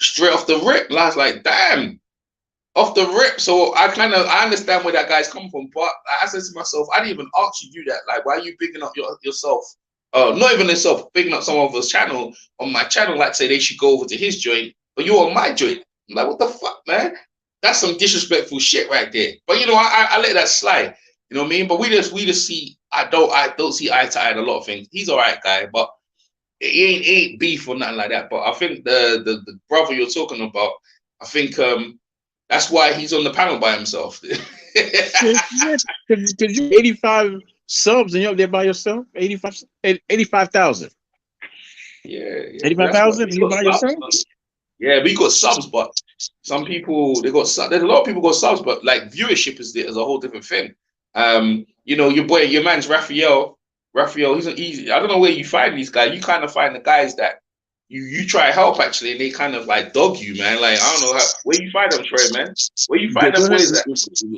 straight off the rip. And I was like, damn, off the rip. So I understand where that guy's come from, but I said to myself, I didn't even ask you to do that. Like, why are you bigging up yourself? Not even yourself, bigging up someone else's channel on my channel, like, say they should go over to his joint, but you're on my joint. I'm like, what the fuck, man? That's some disrespectful shit right there. But I let that slide. You know what I mean? But we just see, I don't see eye to eye on a lot of things. He's all right guy, but he ain't beef or nothing like that. But I think the brother you're talking about, I think that's why he's on the panel by himself. Because you 85 subs and you're up there by yourself. 85,000. Yeah. 85,000 and you by yourself? Yeah, we got subs, but some people, there's a lot of people got subs, but like viewership is a whole different thing. Your man's Raphael, he's I don't know where you find these guys. You kind of find the guys that you try to help actually, and they kind of like dog you, man. Like, I don't know where you find them, Troy, man. Where you find them boys at?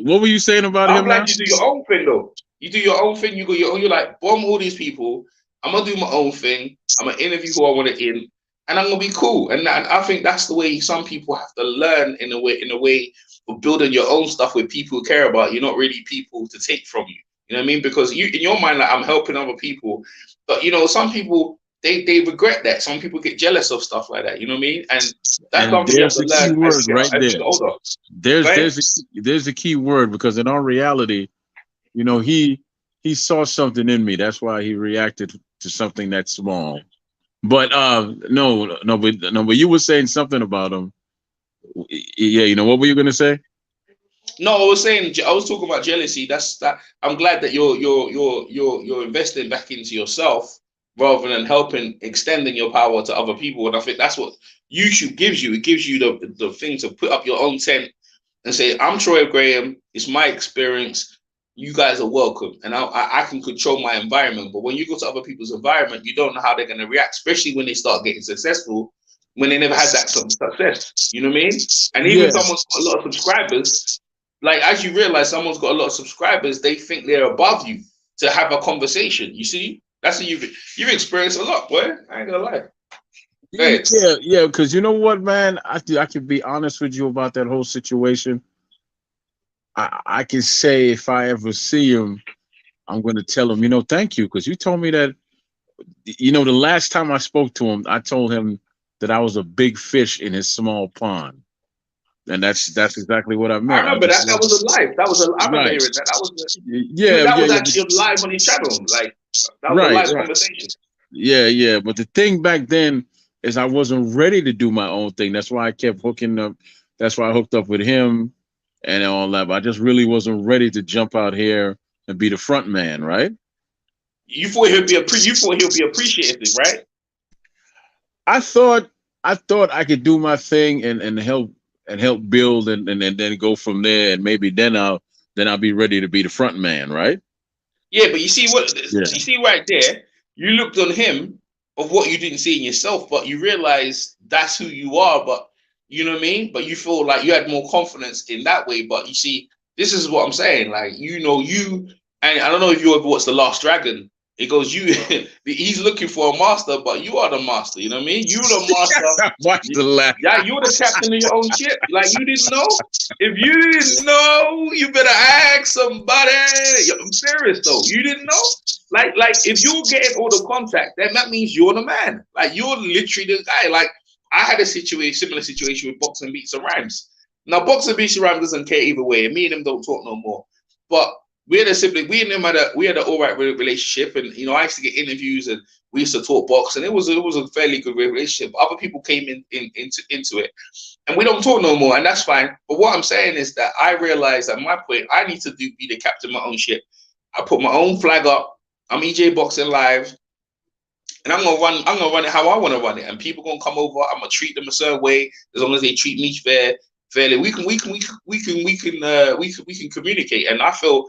What were you saying about him? I'm glad you do your own thing though. You do your own thing. You're like, bomb all these people. I'm gonna do my own thing. I'm gonna interview who I want to in, and I'm gonna be cool. And I think that's the way some people have to learn, in a way of building your own stuff with people who care about you, not really people to take from you. You know what I mean? Because you, in your mind, like, I'm helping other people, but some people they regret that. Some people get jealous of stuff like that. You know what I mean? And that's something you have to learn as you get older. There's a key word, because in our reality, he saw something in me. That's why he reacted to something that small. But but you were saying something about him. Yeah, what were you gonna say? No, I was talking about jealousy. That's that. I'm glad that you're investing back into yourself rather than helping extending your power to other people. And I think that's what YouTube gives you. It gives you the thing to put up your own tent and say, I'm Troy Graham. It's my experience. You guys are welcome, and I can control my environment. But when you go to other people's environment, you don't know how they're going to react, especially when they start getting successful, when they never had that success. You know what I mean? And even someone's got a lot of subscribers, like, as you realize someone's got a lot of subscribers, they think they're above you to have a conversation. You see? That's what you've experienced a lot, boy. I ain't gonna lie. Yeah, because you know what, man? I can be honest with you about that whole situation. I can say, if I ever see him, I'm going to tell him, thank you, because you told me that, the last time I spoke to him, I told him that I was a big fish in his small pond. And that's exactly what I meant. I remember that was a live. I remember hearing that. That was actually live on his channel. Like, that was a live conversation. Yeah. But the thing back then is I wasn't ready to do my own thing. That's why I kept hooking up. That's why I hooked up with him and all that. But I just really wasn't ready to jump out here and be the front man, right? You thought he'll be appreciative, right? I thought I could do my thing and help build and then go from there, and maybe then I'll be ready to be the front man, right? Yeah, but you see you see right there, you looked on him of what you didn't see in yourself, but you realize that's who you are. But you know what I mean? But you feel like you had more confidence in that way. But you see, this is what I'm saying. Like, and I don't know if you ever watched The Last Dragon. It goes, he's looking for a master, but you are the master. You know what I mean? You're the master. Watch the last. Yeah, you're the captain of your own ship. Like, you didn't know? If you didn't know, you better ask somebody. I'm serious though. You didn't know? Like if you're getting all the contact, then that means you're the man. Like, you're literally the guy. Like, I had a similar situation with Boxing Beats and Rhymes. Now, Boxing Beats and Rhymes doesn't care either way. Me and him don't talk no more. But we had a sibling. We had an all right relationship, and I used to get interviews, and we used to talk box, and it was a fairly good relationship. Other people came into it, and we don't talk no more, and that's fine. But what I'm saying is that I realized at my point, I need to be the captain of my own ship. I put my own flag up. I'm EJ Boxing Live, and I'm gonna run. I'm gonna run it how I want to run it, and people gonna come over. I'm gonna treat them a certain way as long as they treat me fairly. We can communicate, and I feel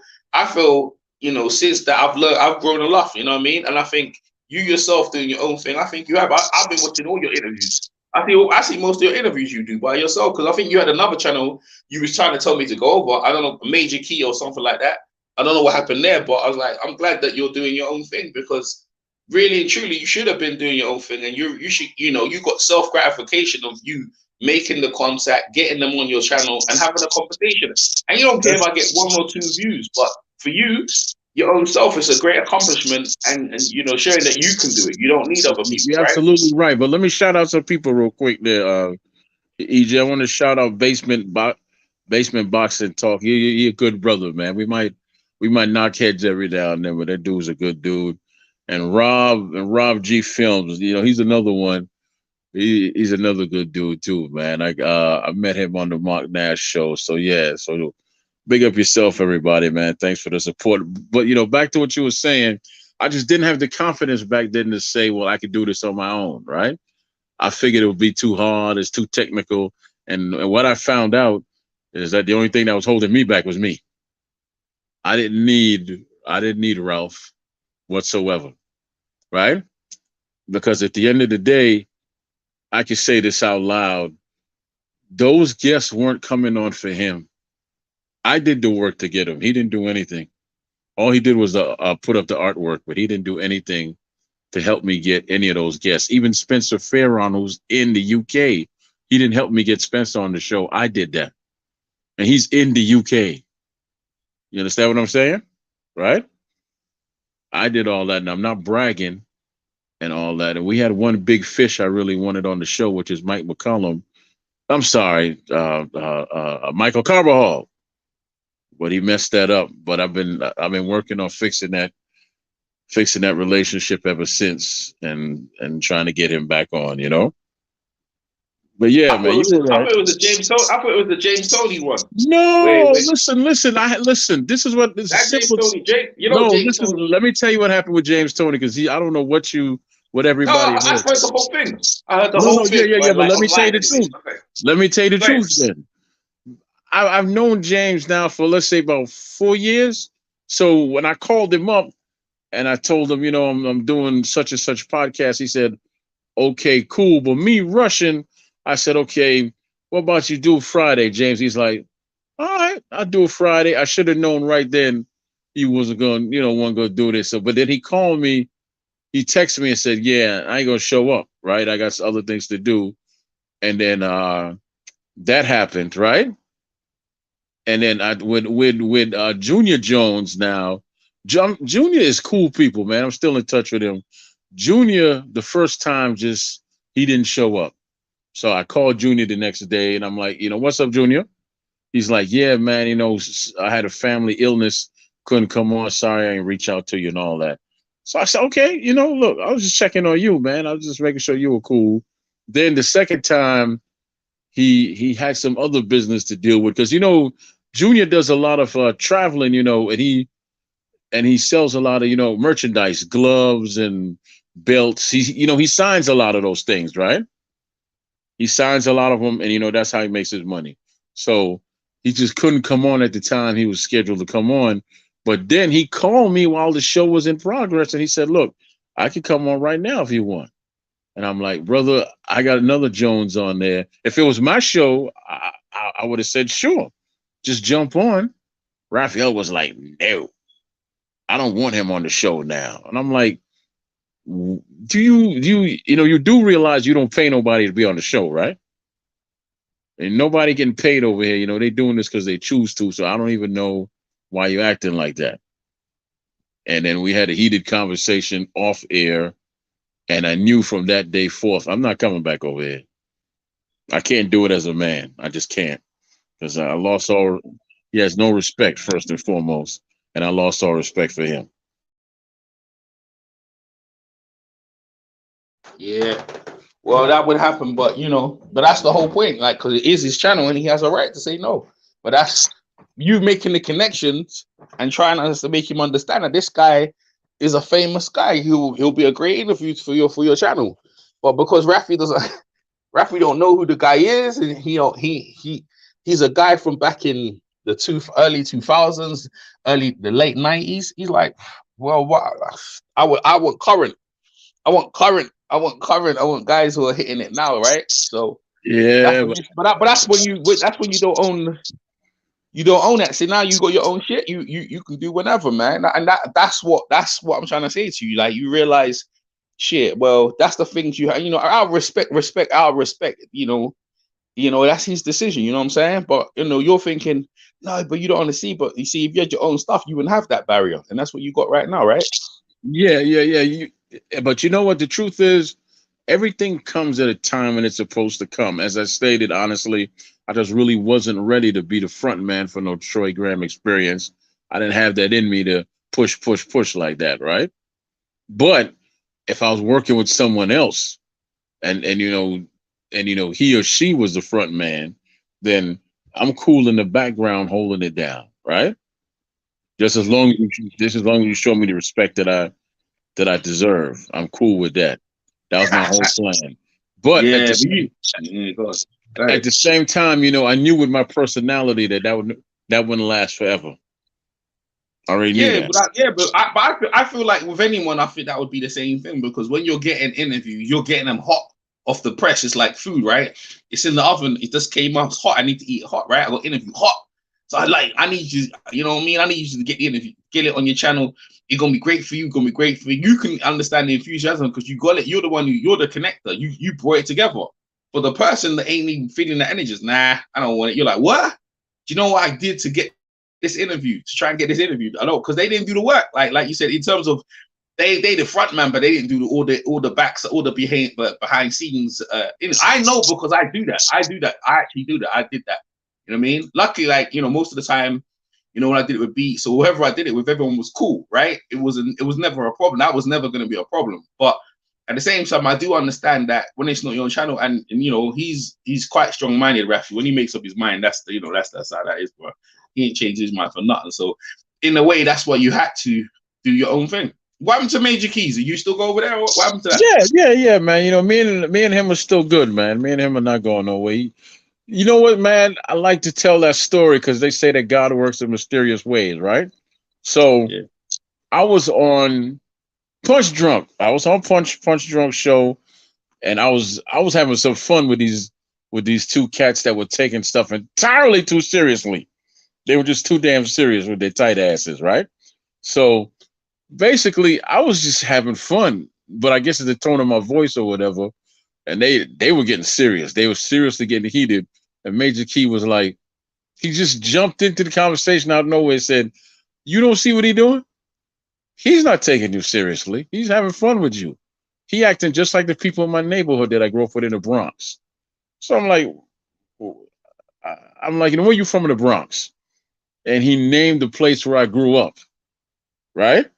since that I've grown a lot. You know what I mean? And I think you yourself doing your own thing. I think you have. I've been watching all your interviews. I see most of your interviews you do by yourself, because I think you had another channel you was trying to tell me to go over. I don't know, Major Key or something like that. I don't know what happened there, but I was like, I'm glad that you're doing your own thing, because really and truly, you should have been doing your own thing, and you should, you got self gratification of you making the contact, getting them on your channel, and having a conversation. And you don't care if I get 1 or 2 views, but for you, your own self is a great accomplishment, and showing that you can do it. You don't need other people, You're right? absolutely right. But let me shout out some people real quick there. EJ, I want to shout out Basement Boxing Talk. You're a good brother, man. We might knock heads every now and then, but that dude's a good dude. And Rob G Films, he's another one. He's another good dude too, man. I met him on the Mark Nash show. So yeah, so big up yourself, everybody, man. Thanks for the support. But back to what you were saying, I just didn't have the confidence back then to say, well, I could do this on my own, right? I figured it would be too hard, it's too technical. And what I found out is that the only thing that was holding me back was me. I didn't need Ralph whatsoever, right? Because at the end of the day, I can say this out loud. Those guests weren't coming on for him. I did the work to get him. He didn't do anything. All he did was put up the artwork, but he didn't do anything to help me get any of those guests. Even Spencer Farron, who's in the UK, he didn't help me get Spencer on the show. I did that. And he's in the UK. You understand what I'm saying? Right? I did all that, and I'm not bragging and all that. And we had one big fish I really wanted on the show, which is Mike McCollum. I'm sorry, Michael Carbajal, but he messed that up. But I've been working on fixing that relationship ever since, and trying to get him back on. But yeah, I thought man, it you was were I right. thought it was the James Tony. I thought it was the James Tony one. No, Wait, listen. Listen. This is that James simple. Tony. No, James listen. Tony. Let me tell you what happened with James Tony, because I don't know what No, everybody I heard. heard the whole thing. I heard the No, whole no, yeah, thing, yeah, yeah. right? But Like let me tell you online the and shit. truth. Okay. Let me tell you the Right. truth. Then I've known James now for, let's say, about 4 years. So when I called him up and I told him, I'm doing such and such podcast, he said, "Okay, cool." But me rushing, I said, "Okay, what about you do Friday, James?" He's like, "All right, I'll do it Friday." I should have known right then he wasn't going, wasn't going to do this. So, but then he called me, he texted me and said, "Yeah, I ain't going to show up, right? I got some other things to do." And then that happened, right? And then with Junior Jones now. Junior is cool people, man. I'm still in touch with him. Junior, the first time, just he didn't show up. So I called Junior the next day, and I'm like, "What's up, Junior?" He's like, "Yeah, man, I had a family illness, couldn't come on. Sorry, I didn't reach out to you and all that." So I said, "Okay, look, I was just checking on you, man. I was just making sure you were cool." Then the second time, he had some other business to deal with, because Junior does a lot of traveling, and he sells a lot of merchandise, gloves and belts. He signs a lot of those things, right? He signs a lot of them, and that's how he makes his money. So he just couldn't come on at the time he was scheduled to come on. But then he called me while the show was in progress, and he said, "Look, I can come on right now if you want." And I'm like, "Brother, I got another Jones on there. If it was my show, I would have said, sure, just jump on." Raphael was like, "No, I don't want him on the show now." And I'm like, you do realize you don't pay nobody to be on the show, right? And nobody getting paid over here. They doing this because they choose to. So I don't even know why you're acting like that. And then we had a heated conversation off air, and I knew from that day forth, I'm not coming back over here. I can't do it as a man. I just can't, because I lost all. He has no respect, first and foremost. and I lost all respect for him. Yeah. Well, that would happen, but but that's the whole point. Like, because it is his channel, and he has a right to say no. But that's you making the connections and trying to make him understand that this guy is a famous guy. He'll be a great interview for your channel. But because Rafi doesn't, Rafi don't know who the guy is, and he's a guy from back in the early 2000s, the late 90s. He's like, well, what? I want current. I want current. I want current. I want guys who are hitting it now, right? So that's Yeah, when but that's when you don't own. You don't own that. See, now you got your own shit. You can do whatever, man. And that's what I'm trying to say to you. Like, you realize, shit. Well, that's the things you have. I'll respect. I'll respect. That's his decision. You know what I'm saying? But you're thinking, no, but you don't want to see. But you see, if you had your own stuff, you wouldn't have that barrier, and that's what you got right now, right? yeah. But you know what? The truth is, everything comes at a time when it's supposed to come. As I stated, honestly, I just really wasn't ready to be the front man for no Troy Graham experience. I didn't have that in me to push like that, right? But if I was working with someone else, and he or she was the front man, then I'm cool in the background holding it down, right? Just as long as you show me the respect that I deserve, I'm cool with that. That was my whole plan. But Yeah, but yeah, go at ahead. the same time, I knew with my personality that wouldn't last forever. I already knew Yeah, that. I feel like with anyone, I think that would be the same thing, because when you're getting interviews, you're getting them hot off the press. It's like food, right? It's in the oven. It just came out. It's hot. I need to eat it hot, right? I got interview hot. So I need you. You know what I mean? I need you to get the interview, get it on your channel. It's gonna be great for you. Gonna be great for you. You can understand the enthusiasm because you got it. You're the one you're the connector. You brought it together. For the person that ain't even feeling the energy, nah, I don't want it. You're like, what? Do you know what I did to get this interview, to try and get this interview? I know, because they didn't do the work. Like you said, in terms of they the front man, but they didn't do all the backs, all the behind scenes. I know, because I do that. I actually do that. I did that. You know what I mean? Luckily, like, most of the time, when I did it with beats or whoever I did it with, everyone was cool, right? It was never a problem. That was never going to be a problem. But at the same time, I do understand that when it's not your own channel, and he's quite strong-minded, Rafi. When he makes up his mind, that's that's how that is, bro. He ain't changed his mind for nothing. So in a way, that's why you had to do your own thing. What happened to Major Keys? Are you still go over there? What happened to that? Yeah, man. Me and him are still good, man. Me and him are not going nowhere. You know what, man? I like to tell that story because they say that God works in mysterious ways, right? So Yeah. I was on Punch Drunk. I was on Punch Drunk show, and I was having some fun with these two cats that were taking stuff entirely too seriously. They were just too damn serious with their tight asses, right? So basically, I was just having fun, but I guess it's the tone of my voice or whatever. And they were getting serious. They were seriously getting heated. And Major Key was like, he just jumped into the conversation out of nowhere and said, "You don't see what he's doing? He's not taking you seriously. He's having fun with you. He acting just like the people in my neighborhood that I grew up with in the Bronx." So I'm like, where you from in the Bronx? And he named the place where I grew up, right?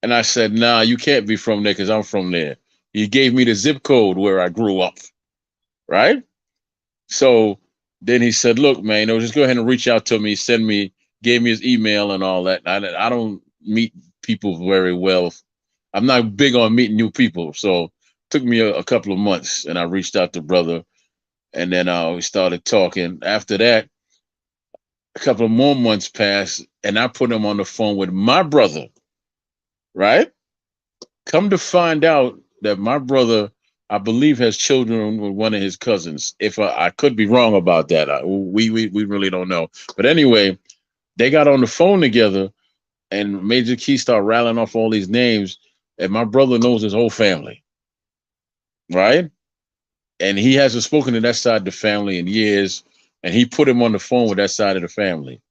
And I said, nah, you can't be from there because I'm from there. He gave me the zip code where I grew up, right? So then he said, look, man, just go ahead and reach out to me, gave me his email and all that. I don't meet people very well. I'm not big on meeting new people. So it took me a couple of months, and I reached out to brother, and then we started talking. After that, a couple of more months passed, and I put him on the phone with my brother, right? Come to find out that my brother, I believe, has children with one of his cousins. If I could be wrong about that, we really don't know. But anyway, they got on the phone together, and Major Key started rattling off all these names, and my brother knows his whole family, right? And he hasn't spoken to that side of the family in years, and he put him on the phone with that side of the family,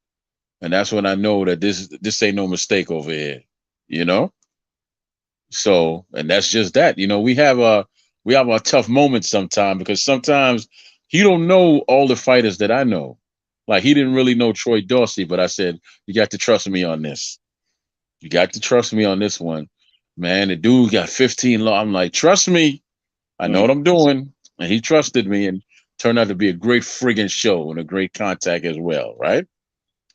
and that's when I know that this ain't no mistake over here, you know. So, and that's just that. We have our tough moments sometimes because sometimes he don't know all the fighters that I know. Like he didn't really know Troy Dorsey, but I said, you got to trust me on this. You got to trust me on this one, man. The dude got 15 law. I'm like, trust me. I know what I'm doing. And he trusted me and turned out to be a great friggin' show and a great contact as well, right?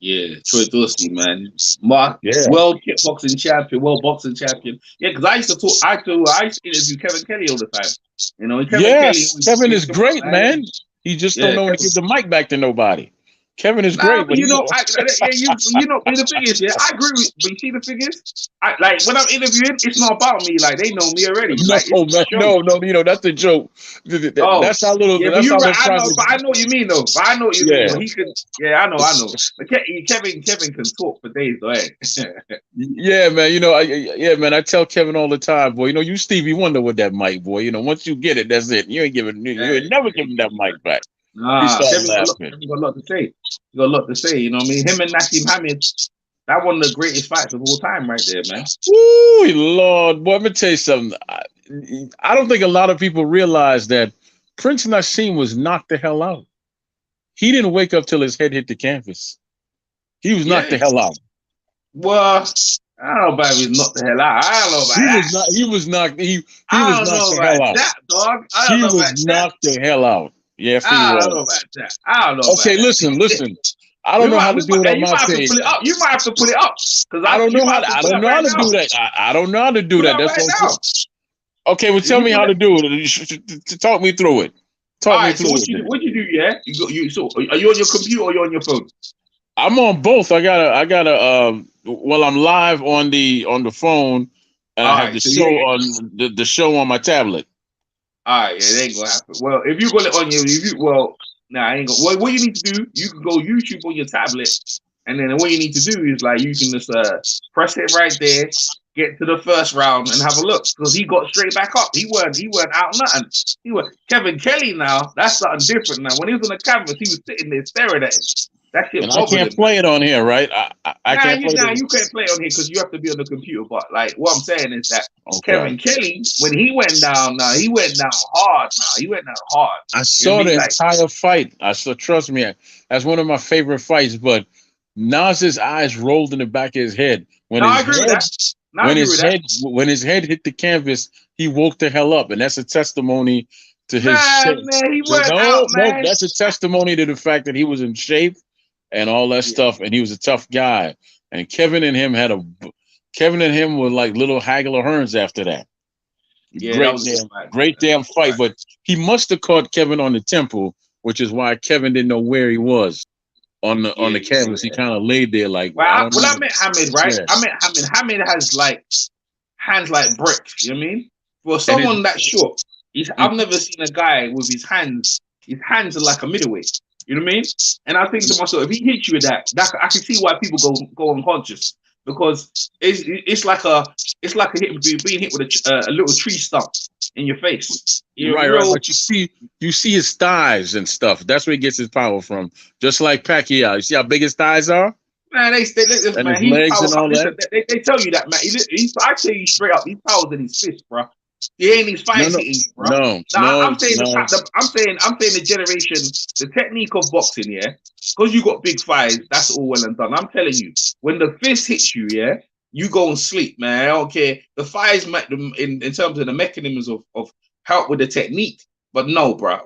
Yeah, Troy Dorsey, man. Mark, Yeah. world kickboxing champion, world boxing champion. Yeah, because I used to interview Kevin Kelly all the time. You know, and Kevin Kelly Yes. always Kevin is come on, great, man. man. He just don't Yeah, know when to Kevin. give the mic back to nobody. Kevin is Nah, great, but but you he's know, yeah, you know, the thing is, yeah, I agree with, but you see the thing is, like when I'm interviewing, it's not about me. Like they know me already. no, Like it's the man, show. no, that's a joke. Oh, That's our little. yeah, but That's you're our right. little I know, private. but I know what you mean, though. But I know what you mean, Yeah, though. He can, yeah, I know. But Kevin can talk for days, though. Eh? yeah, man. Yeah, man. I tell Kevin all the time, boy. You Stevie Wonder with that mic, boy. Once you get it, that's it. You Yeah, ain't never yeah, giving that mic back. He nah, started laughing. Kevin got a lot to say. He got a lot to say. You know what I mean? Him and Nassim Hamid, that one of the greatest fights of all time, right there, man. Woo, Lord, boy. Let me tell you something. I don't think a lot of people realize that Prince Nassim was knocked the hell out. He didn't wake up till his head hit the canvas. He was knocked Yeah. the hell out. Well, I don't know about if he's knocked the hell out. I don't know about He that. was not. He was knocked. He was I don't knocked know the about hell out. that, dog. I don't He know was about that. knocked the hell out. Yes, he I don't know was. about that. I don't know about Okay, that. listen. I don't know how to do it Hey, on you my might have to page. pull it up. You might have to pull it up because I don't you know might how have to. to I pull don't it up know how right to do now. that. I don't know how to do Pull it that. up That's right what I'm now. saying. Okay, well, If tell you me pull how it. to do it. Talk me through it. All Talk me right. So through it. Then. what you do? Yeah. So are you on your computer or you on your phone? I'm on both. I gotta. Well, I'm live on the phone, and I All have right. the So show yeah. on the show on my tablet. All right. Yeah, it ain't gonna happen. Well, if you got it on your, nah, I ain't gonna. What you need to do? You can go YouTube on your tablet. And then what you need to do is like you can just press it right there, get to the first round and have a look because he got straight back up. He weren't out nothing. He was Kevin Kelly now. That's something different now. When he was on the canvas, he was sitting there staring at him. That shit And I bothered can't him, man. play it on here, right? I can't play You the. can't play on here because you have to be on the computer. But like what I'm saying is that Okay. Kevin Kelly, when he went down, now he went down hard. Now he went down hard. I You know what saw I mean? the Like entire fight. I saw. Trust me, that's one of my favorite fights. But Nas's eyes rolled in the back of his head no, I agree with that. No, I agree with that. when his head hit the canvas. He woke the hell up, and that's a testimony to his shape. Man, he went out, No, man. that's a testimony to the fact that he was in shape and all that Yeah. stuff, and he was a tough guy. And Kevin and him were like little Hagler Hearns after that. Yeah, that was a good fight. Great damn fight. But he must have caught Kevin on the temple, which is why Kevin didn't know where he was on the canvas. He kind of laid there like, Well, I don't know. I met Hamid, right? Yeah. I met Hamid. Hamid has like hands like bricks. You know what I mean? For And his, someone that short, I've never seen a guy with his hands. His hands are like a middleweight. You know what I mean? And I think to myself, if he hits you with that I can see why people go unconscious because it's like being hit with a little tree stump in your face. right. But you see his thighs and stuff. That's where he gets his power from. Just like Pacquiao. You see how big his thighs are? Man, listen, And man. his He's legs power. and all Listen, that. they tell you that, man. I tell you straight up, he's power's in his fist, bro. He ain't his fights hitting you, bro. I'm saying the generation, the technique of boxing, yeah. Because you got big thighs, that's all well and done. I'm telling you, when the fist hits you, yeah, you go and sleep, man. I don't care. The thighs, in terms of the mechanisms of help with the technique, but no, bro.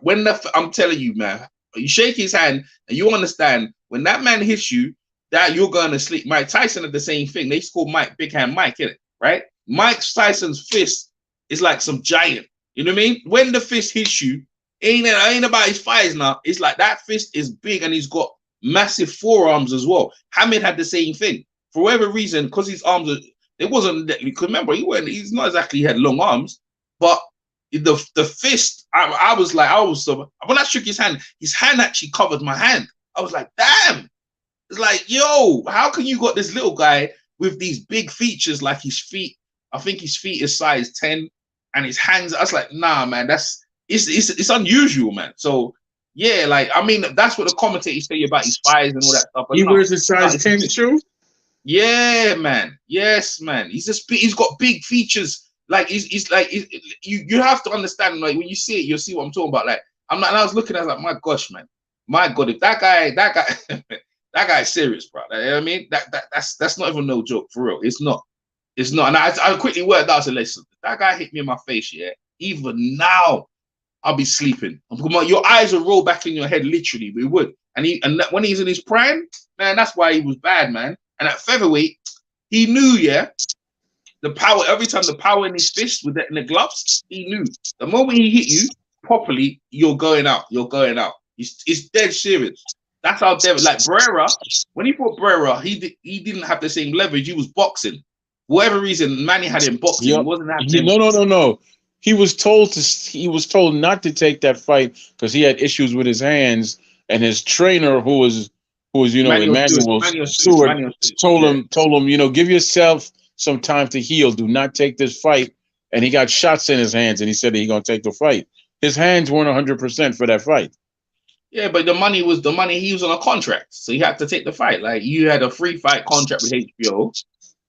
I'm telling you, man, you shake his hand and you understand when that man hits you, that you're going to sleep. Mike Tyson had the same thing. They call Mike Big Hand Mike, innit? Right? Mike Tyson's fist is like some giant. You know what I mean? When the fist hits you, ain't about his thighs now. It's like that fist is big and he's got massive forearms as well. Hamid had the same thing. For whatever reason, because his arms it wasn't, because remember, he's not exactly, he had long arms, but the fist, I was when I shook his hand actually covered my hand. I was like, damn. It's like, yo, how can you got this little guy with these big features like his feet? I think his feet is size 10 and his hands. I was like, nah, man, it's unusual, man. So yeah, like I mean, that's what the commentators say about his thighs and all that stuff. But He wears a size 10 shoe? Yeah, man. Yes, man. He's got big features. Like he's like you have to understand, like when you see it, you'll see what I'm talking about. Like and I was looking, I was like, my gosh, man. My God, if that guy that guy's serious, bro. You know what I mean? That's not even no joke, for real. It's not. It's not. And I quickly worked out. I said, listen, that guy hit me in my face. Yeah. Even now, I'll be sleeping. Your eyes will roll back in your head, literally. But it would. And when he's in his prime, man, that's why he was bad, man. And at featherweight, he knew, yeah, the power. Every time the power in his fist with in the gloves, he knew. The moment he hit you properly, you're going out. You're going out. It's dead serious. That's how David, like Barrera, when he fought Barrera, he didn't have the same leverage. He was boxing. For whatever reason, Manny had him boxing. Yep. He wasn't having No. He was told not to take that fight because he had issues with his hands, and his trainer, who was Emmanuel Stewart, told him, give yourself some time to heal. Do not take this fight. And he got shots in his hands, and he said that he's gonna take the fight. His hands weren't 100% for that fight. Yeah, but the money was the money. He was on a contract, so he had to take the fight. Like you had a free fight contract with HBO,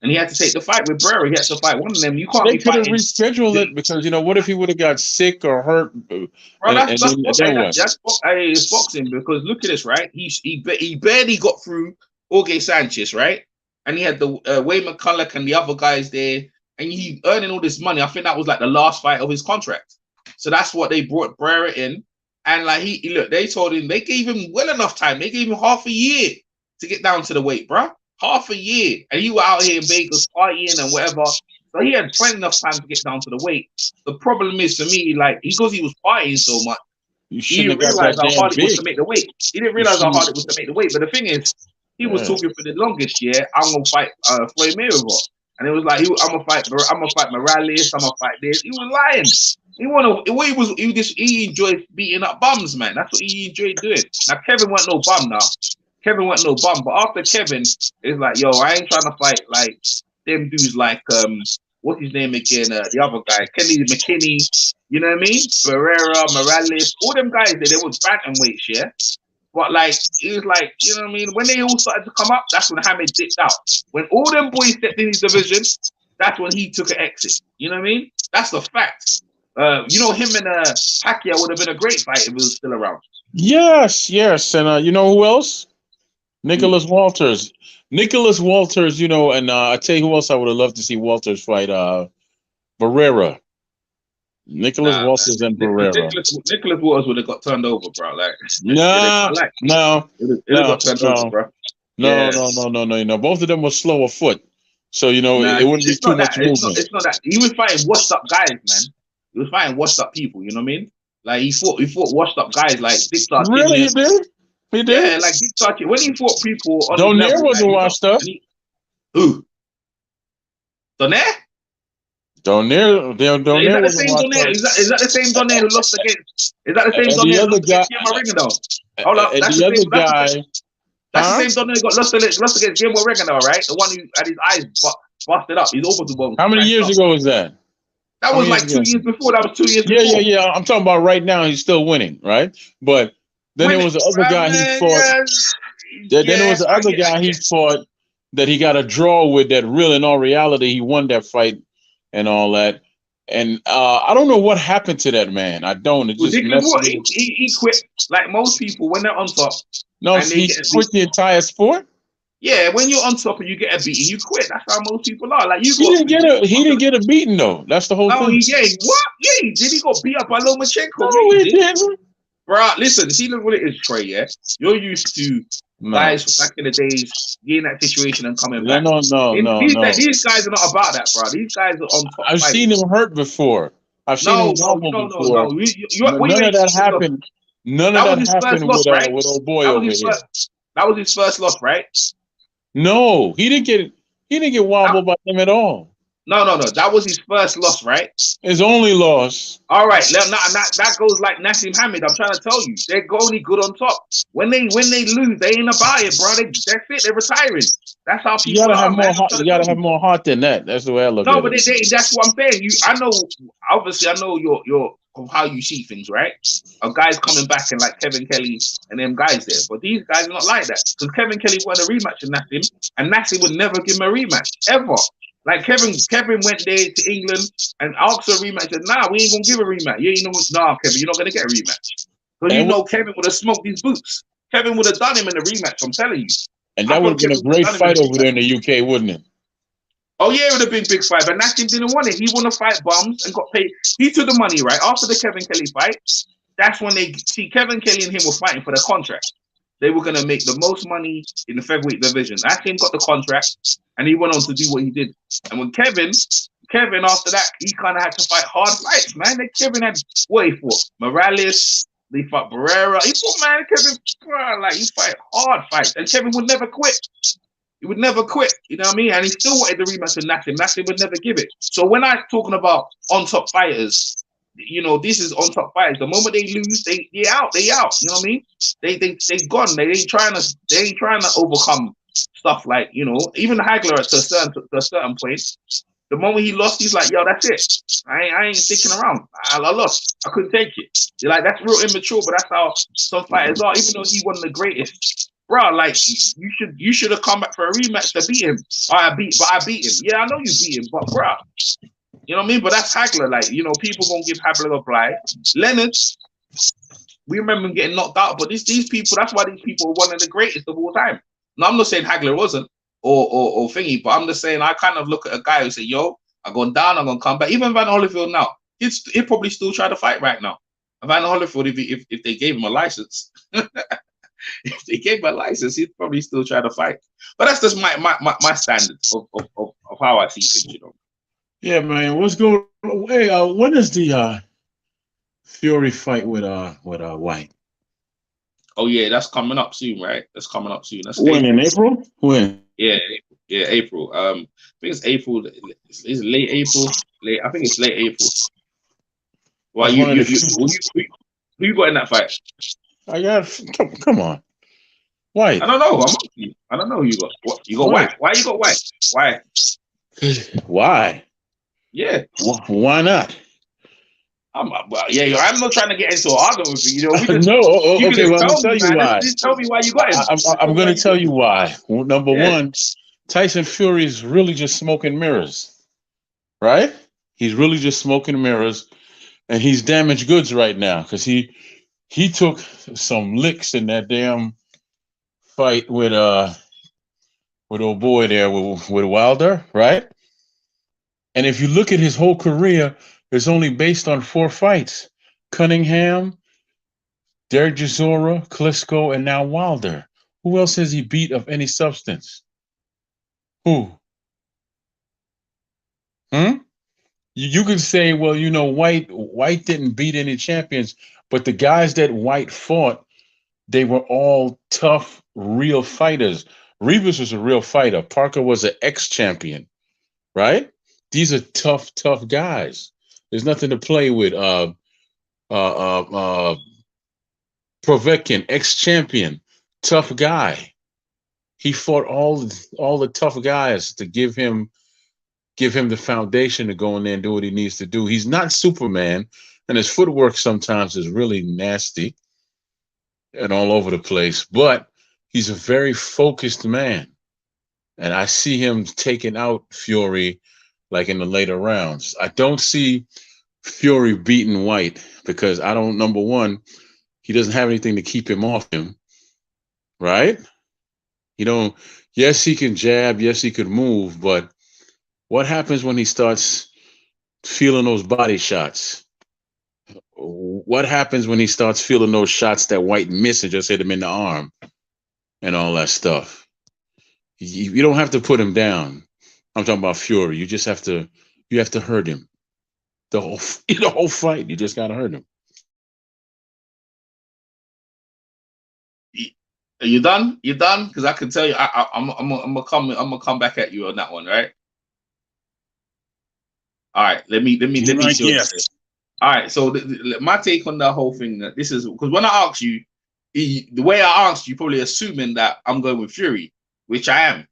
and he had to take the fight with Barrera. He had to fight one of them. You can't They be could have fighting. rescheduled it because what if he would have got sick or hurt? Bro, it's boxing. Because look at this, right? He barely got through Jorge Sanchez, right? And he had the Wayne McCulloch and the other guys there, and he earning all this money. I think that was like the last fight of his contract. So that's what they brought Barrera in. And like they told him, they gave him well enough time. They gave him half a year to get down to the weight, bro. Half a year. And he was out here in Vegas partying and whatever. So he had plenty enough time to get down to the weight. The problem is for me, like, because he was partying so much, he didn't realize how hard it was to make the weight. He didn't realize how hard it was to make the weight. But the thing is, he was talking for the longest year, I'm gonna fight Floyd Mayweather. And it was like, I'm gonna fight Morales, I'm gonna fight this. He was lying. He enjoyed beating up bums, man. That's what he enjoyed doing. Now Kevin wasn't no bum now. But after Kevin, it's like, yo, I ain't trying to fight like them dudes like what's his name again? The other guy, Kenny McKinney, you know what I mean? Barrera, Morales, all them guys they was bantamweights, yeah. But like it was like, you know what I mean? When they all started to come up, that's when Hammond dipped out. When all them boys stepped in his division, that's when he took an exit. You know what I mean? That's the fact. Him and Pacquiao would have been a great fight if he was still around. Yes. And you know who else? Nicholas Walters. And I tell you who else I would have loved to see Walters fight. Barrera. Nicholas Walters and Barrera. Nicholas Walters would have got turned over, bro. Like, no. It got turned over, bro. No. Both of them were slow of foot. So, it wouldn't be too much movement. It's not that. He was fighting washed up guys, man. He was fighting washed up people, you know what I mean? Like he fought washed up guys like Dick Sarkisian. Really, he did? Yeah, like Dick Sarkisian. When he fought people on Donaire wasn't washed up. Who? Donaire? Donaire Is that the same Donaire who lost against? Is that the same Donaire who lost against Guillermo Rigondeaux? Hold up, that's the other guy. That's the same Donaire who got lost against Guillermo Rigondeaux, right? The one who had his eyes busted up. He's over the bone. How many years ago was that? That was like 2 years before. That was 2 years before. Yeah. I'm talking about right now. He's still winning, right? But then there was the other guy he fought. Then there was the other guy he fought that he got a draw with. That real, in all reality, he won that fight and all that. And I don't know what happened to that man. I don't. It just he quit. Like most people, when they're on top. No, he quit the entire sport. Yeah, when you're on top and you get a beating, you quit. That's how most people are. Like he didn't get a beating though. That's the whole thing. What? Yeah, he did. He got beat up by Lomachenko. No, he didn't. Bro, listen. See, look what it is, Trey. Yeah, you're used to guys back in the days getting that situation and coming back. No. These guys are not about that, bro. These guys are on top. I've seen him hurt before. I've seen him wobble before. None of that happened. None of that happened with old boy over here. That was his first loss, right? No, he didn't get wobbled by him at all. No. That was his first loss, right? His only loss. All right, that goes like Nassim Hamid. I'm trying to tell you, they're only good on top. When they lose, they ain't about it, bro. That's it. They're retiring. That's how people. You gotta have more heart than that. That's the way I look at it. No, but that's what I'm saying. I know your of how you see things, right? Of guys coming back and like Kevin Kelly and them guys there. But these guys are not like that. Because Kevin Kelly won a rematch with Nassim, and Nassim would never give him a rematch, ever. Like Kevin went there to England and asked for a rematch, and we ain't gonna give a rematch. Kevin, you're not gonna get a rematch. Because Kevin would have smoked his boots. Kevin would have done him in the rematch, I'm telling you. And that would have been a great fight over there in the UK, wouldn't it? Oh yeah, it would have been big fight, but Nassim didn't want it. He wanted to fight bums and got paid. He took the money right after the Kevin Kelly fight. That's when they see Kevin Kelly and him were fighting for the contract. They were gonna make the most money in the featherweight division. Nassim got the contract, and he went on to do what he did. And when Kevin after that, he kind of had to fight hard fights, man. Then Kevin had what he fought Morales. They fought Barrera. He fought, man. Kevin, bro, like you fight hard fights, and Kevin would never quit. He would never quit, you know what I mean? And he still wanted the rematch with Nassim. Nassim would never give it. So when I'm talking about on top fighters, you know, this is on top fighters. The moment they lose, they out. You know what I mean? They gone. They ain't trying to overcome stuff like, you know, even Hagler to a certain point. The moment he lost, he's like, yo, that's it. I ain't sticking around. I lost. I couldn't take it. You're like, that's real immature, but that's how some fighters are, even though he wasn't the greatest. Bro, like you should have come back for a rematch to beat him. I beat him. Yeah, I know you beat him, but bro, you know what I mean? But that's Hagler. Like, you know, people gonna give Hagler a fly. Leonard, we remember him getting knocked out, but these people, that's why these people are one of the greatest of all time. Now I'm not saying Hagler wasn't or thingy, but I'm just saying I kind of look at a guy who say, yo, I'm going down, I'm gonna come back. Even Van Holyfield now, he'd probably still try to fight right now. Van Holyfield, if they gave him a license. If they gave him a license, he'd probably still try to fight. But that's just my standard of how I see things, you know. Yeah, man. What's going? Hey, when is the Fury fight with White? Oh yeah, that's coming up soon, right? That's coming up soon. That's when in April? When? Yeah, April. I think it's April. It's late April. I think it's late April. Well, who you got in that fight? I got. Come on. White. I don't know. I don't know who you got. What you got? White. Why you got White? Why? Why? Yeah. Why not? I'm not trying to get into an argument with you. You know, no. Okay. Well, I'm gonna tell you why. Just tell me why you got him. I'm gonna tell you why. Well, number one, Tyson Fury is really just smoking mirrors, right? He's really just smoking mirrors, and he's damaged goods right now because he took some licks in that damn fight with old boy there with Wilder, right? And if you look at his whole career, it's only based on 4 fights: Cunningham, Derek Chisora, Klitschko, and now Wilder. Who else has he beat of any substance? Who? You can say, well, you know, White didn't beat any champions, but the guys that White fought, they were all tough, real fighters. Rivas was a real fighter. Parker was an ex-champion, right? These are tough guys. There's nothing to play with. Povetkin, ex-champion, tough guy. He fought all the tough guys to give him the foundation to go in there and do what he needs to do. He's not Superman, and his footwork sometimes is really nasty and all over the place, but he's a very focused man. And I see him taking out Fury like in the later rounds. I don't see Fury beating White because number one, he doesn't have anything to keep him off him, right? Yes, he can jab, yes, he could move, but what happens when he starts feeling those body shots? What happens when he starts feeling those shots that White missed and just hit him in the arm and all that stuff? You don't have to put him down. I'm talking about Fury. You just have to hurt him. The whole fight. You just gotta hurt him. Are you done? You done? Because I can tell you, I'm gonna come back at you on that one, right? All right. Let me see. Yes. All right. So my take on the whole thing, this is because when I asked you, the way I asked you, probably assuming that I'm going with Fury, which I am.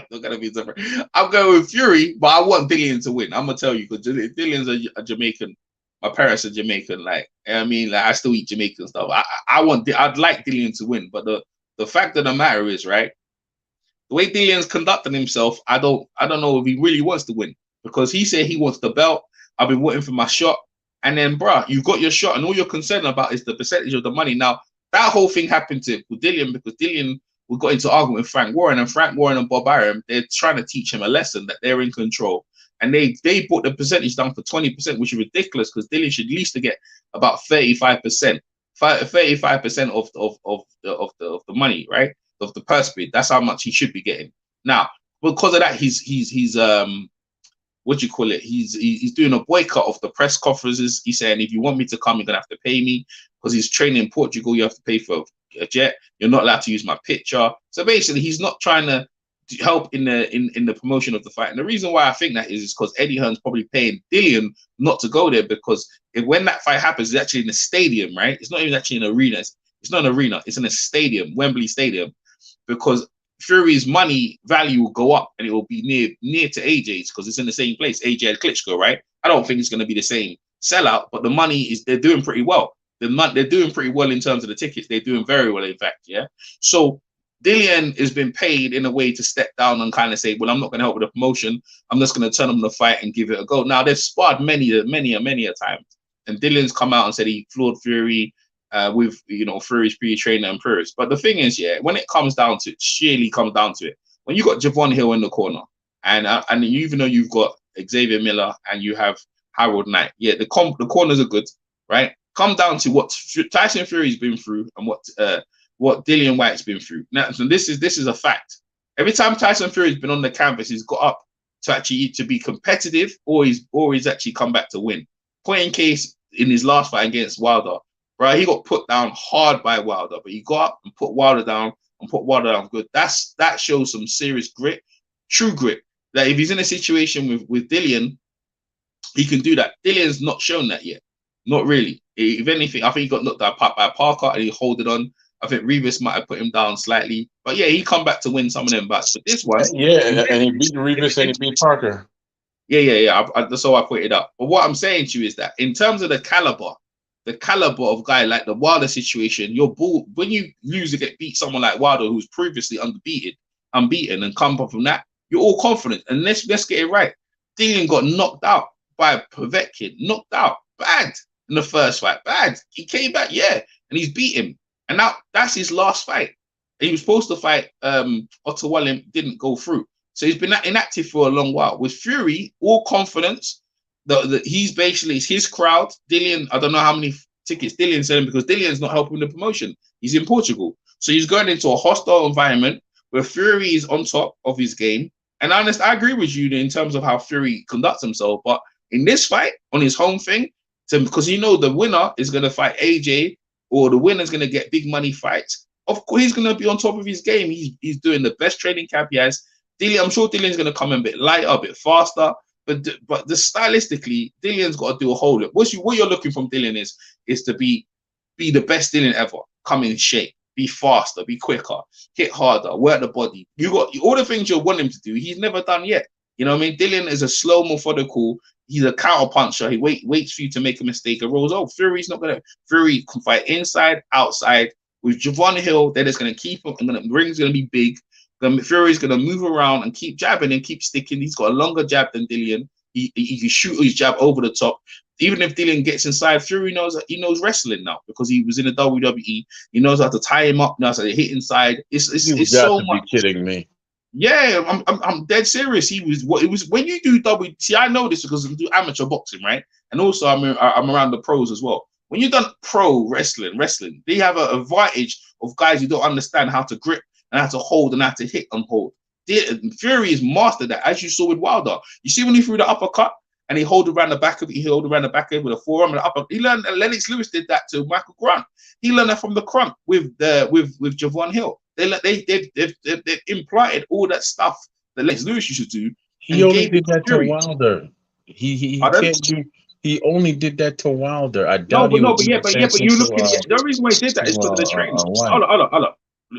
Not gonna be different. I'm going with Fury, but I want Dillian to win. I'm gonna tell you because Dillian's a Jamaican. My parents are Jamaican. Like, I mean, like I still eat Jamaican stuff. I'd like Dillian to win, but the fact of the matter is, right, the way Dillian's conducting himself, I don't know if he really wants to win because he said he wants the belt. I've been waiting for my shot, and then, bruh, you got your shot, and all you're concerned about is the percentage of the money. Now, that whole thing happened to Dillian because Dillian we got into argument with Frank Warren, and Frank Warren and Bob Arum, they're trying to teach him a lesson that they're in control. And they brought the percentage down for 20%, which is ridiculous because Dillian should at least get about 35%. 35% of the money, right? Of the purse bid. That's how much he should be getting. Now, because of that, he's what do you call it? He's doing a boycott of the press conferences. He's saying, if you want me to come, you're gonna have to pay me, because he's training in Portugal. You have to pay for a jet. You're not allowed to use my picture. So basically, he's not trying to help in the promotion of the fight. And the reason why I think that is because Eddie Hearn's probably paying Dillian not to go there, because when that fight happens, it's actually in a stadium, right? It's not even actually in an arena. It's not an arena. It's in a stadium, Wembley Stadium, because Fury's money value will go up and it will be near to AJ's because it's in the same place. AJ and Klitschko, right? I don't think it's going to be the same sellout, but the money is, they're doing pretty well. They're doing pretty well in terms of the tickets. They're doing very well, in fact, yeah. So Dillian has been paid in a way to step down and kind of say, well, I'm not going to help with the promotion. I'm just going to turn on the fight and give it a go. Now, they've sparred many a time. And Dillian's come out and said he floored Fury with, Fury's pre-trainer and Purist. But the thing is, yeah, when it comes down to it, surely comes down to it. When you got Javon Hill in the corner, and even though you've got Xavier Miller and you have Harold Knight, yeah, the corners are good, right? Come down to what Tyson Fury's been through and what Dillian White's been through. Now, so this is a fact. Every time Tyson Fury's been on the canvas, he's got up to be competitive, or he's actually come back to win. Point in case in his last fight against Wilder, right? He got put down hard by Wilder, but he got up and put Wilder down good. That shows some serious grit, true grit. That if he's in a situation with Dillian, he can do that. Dillian's not shown that yet. Not really. If anything, I think he got knocked out by Parker and he hold it on. I think Rivas might have put him down slightly, but yeah, he come back to win some of them bats. But this one, yeah, and he beat Rivas and he beat Parker. Yeah. That's how I put it up. But what I'm saying to you is that in terms of the caliber of guy like the Wilder situation, when you lose to get beat someone like Wilder, who's previously unbeaten, and come up from that, you're all confident. And let's get it right. Dillian got knocked out by Povetkin, knocked out bad in the first fight, bad. He came back, yeah, and he's beat him. And now that's his last fight. He was supposed to fight Otto Wallin, didn't go through. So he's been inactive for a long while. With Fury, all confidence. He's basically, it's his crowd. Dillian, I don't know how many tickets Dillian's selling because Dillian's not helping the promotion. He's in Portugal. So he's going into a hostile environment where Fury is on top of his game. And I agree with you in terms of how Fury conducts himself. But in this fight, on his home thing, because the winner is going to fight AJ, or the winner's going to get big money fights. Of course, he's going to be on top of his game. He's doing the best training camp he has. I'm sure Dillian's going to come in a bit lighter, a bit faster. But stylistically, Dillian's got to do a whole lot. What you're looking from Dillian is to be the best Dillian ever. Come in shape, be faster, be quicker, hit harder, work the body. You got all the things you want him to do. He's never done yet. You know what I mean? Dillian is a slow, methodical. He's a counter puncher. He waits for you to make a mistake and rolls. Oh, Fury's not gonna. Fury can fight inside, outside. With Javon Hill, they're just gonna keep him. And the ring's gonna be big. Fury's gonna move around and keep jabbing and keep sticking. He's got a longer jab than Dillian. He can shoot his jab over the top. Even if Dillian gets inside, Fury knows wrestling now because he was in the WWE. He knows how to tie him up. Knows how to hit inside. It's so much. Be kidding me. Yeah, I'm dead serious. It was when you do See, I know this because I do amateur boxing, right? And also I'm around the pros as well. When you've done pro wrestling, they have an advantage of guys who don't understand how to grip and how to hold and how to hit and hold. Fury has mastered that, as you saw with Wilder. You see when he threw the uppercut and he held around the back of it, with a forearm and an upper. He learned. Lennox Lewis did that to Michael Grant. He learned that from the Crump with Javon Hill. They've implanted all that stuff that Lennox Lewis used to do. He only did that to Wilder. He only did that to Wilder. I doubt but you look at the reason why he did that is because of the training. Hold on.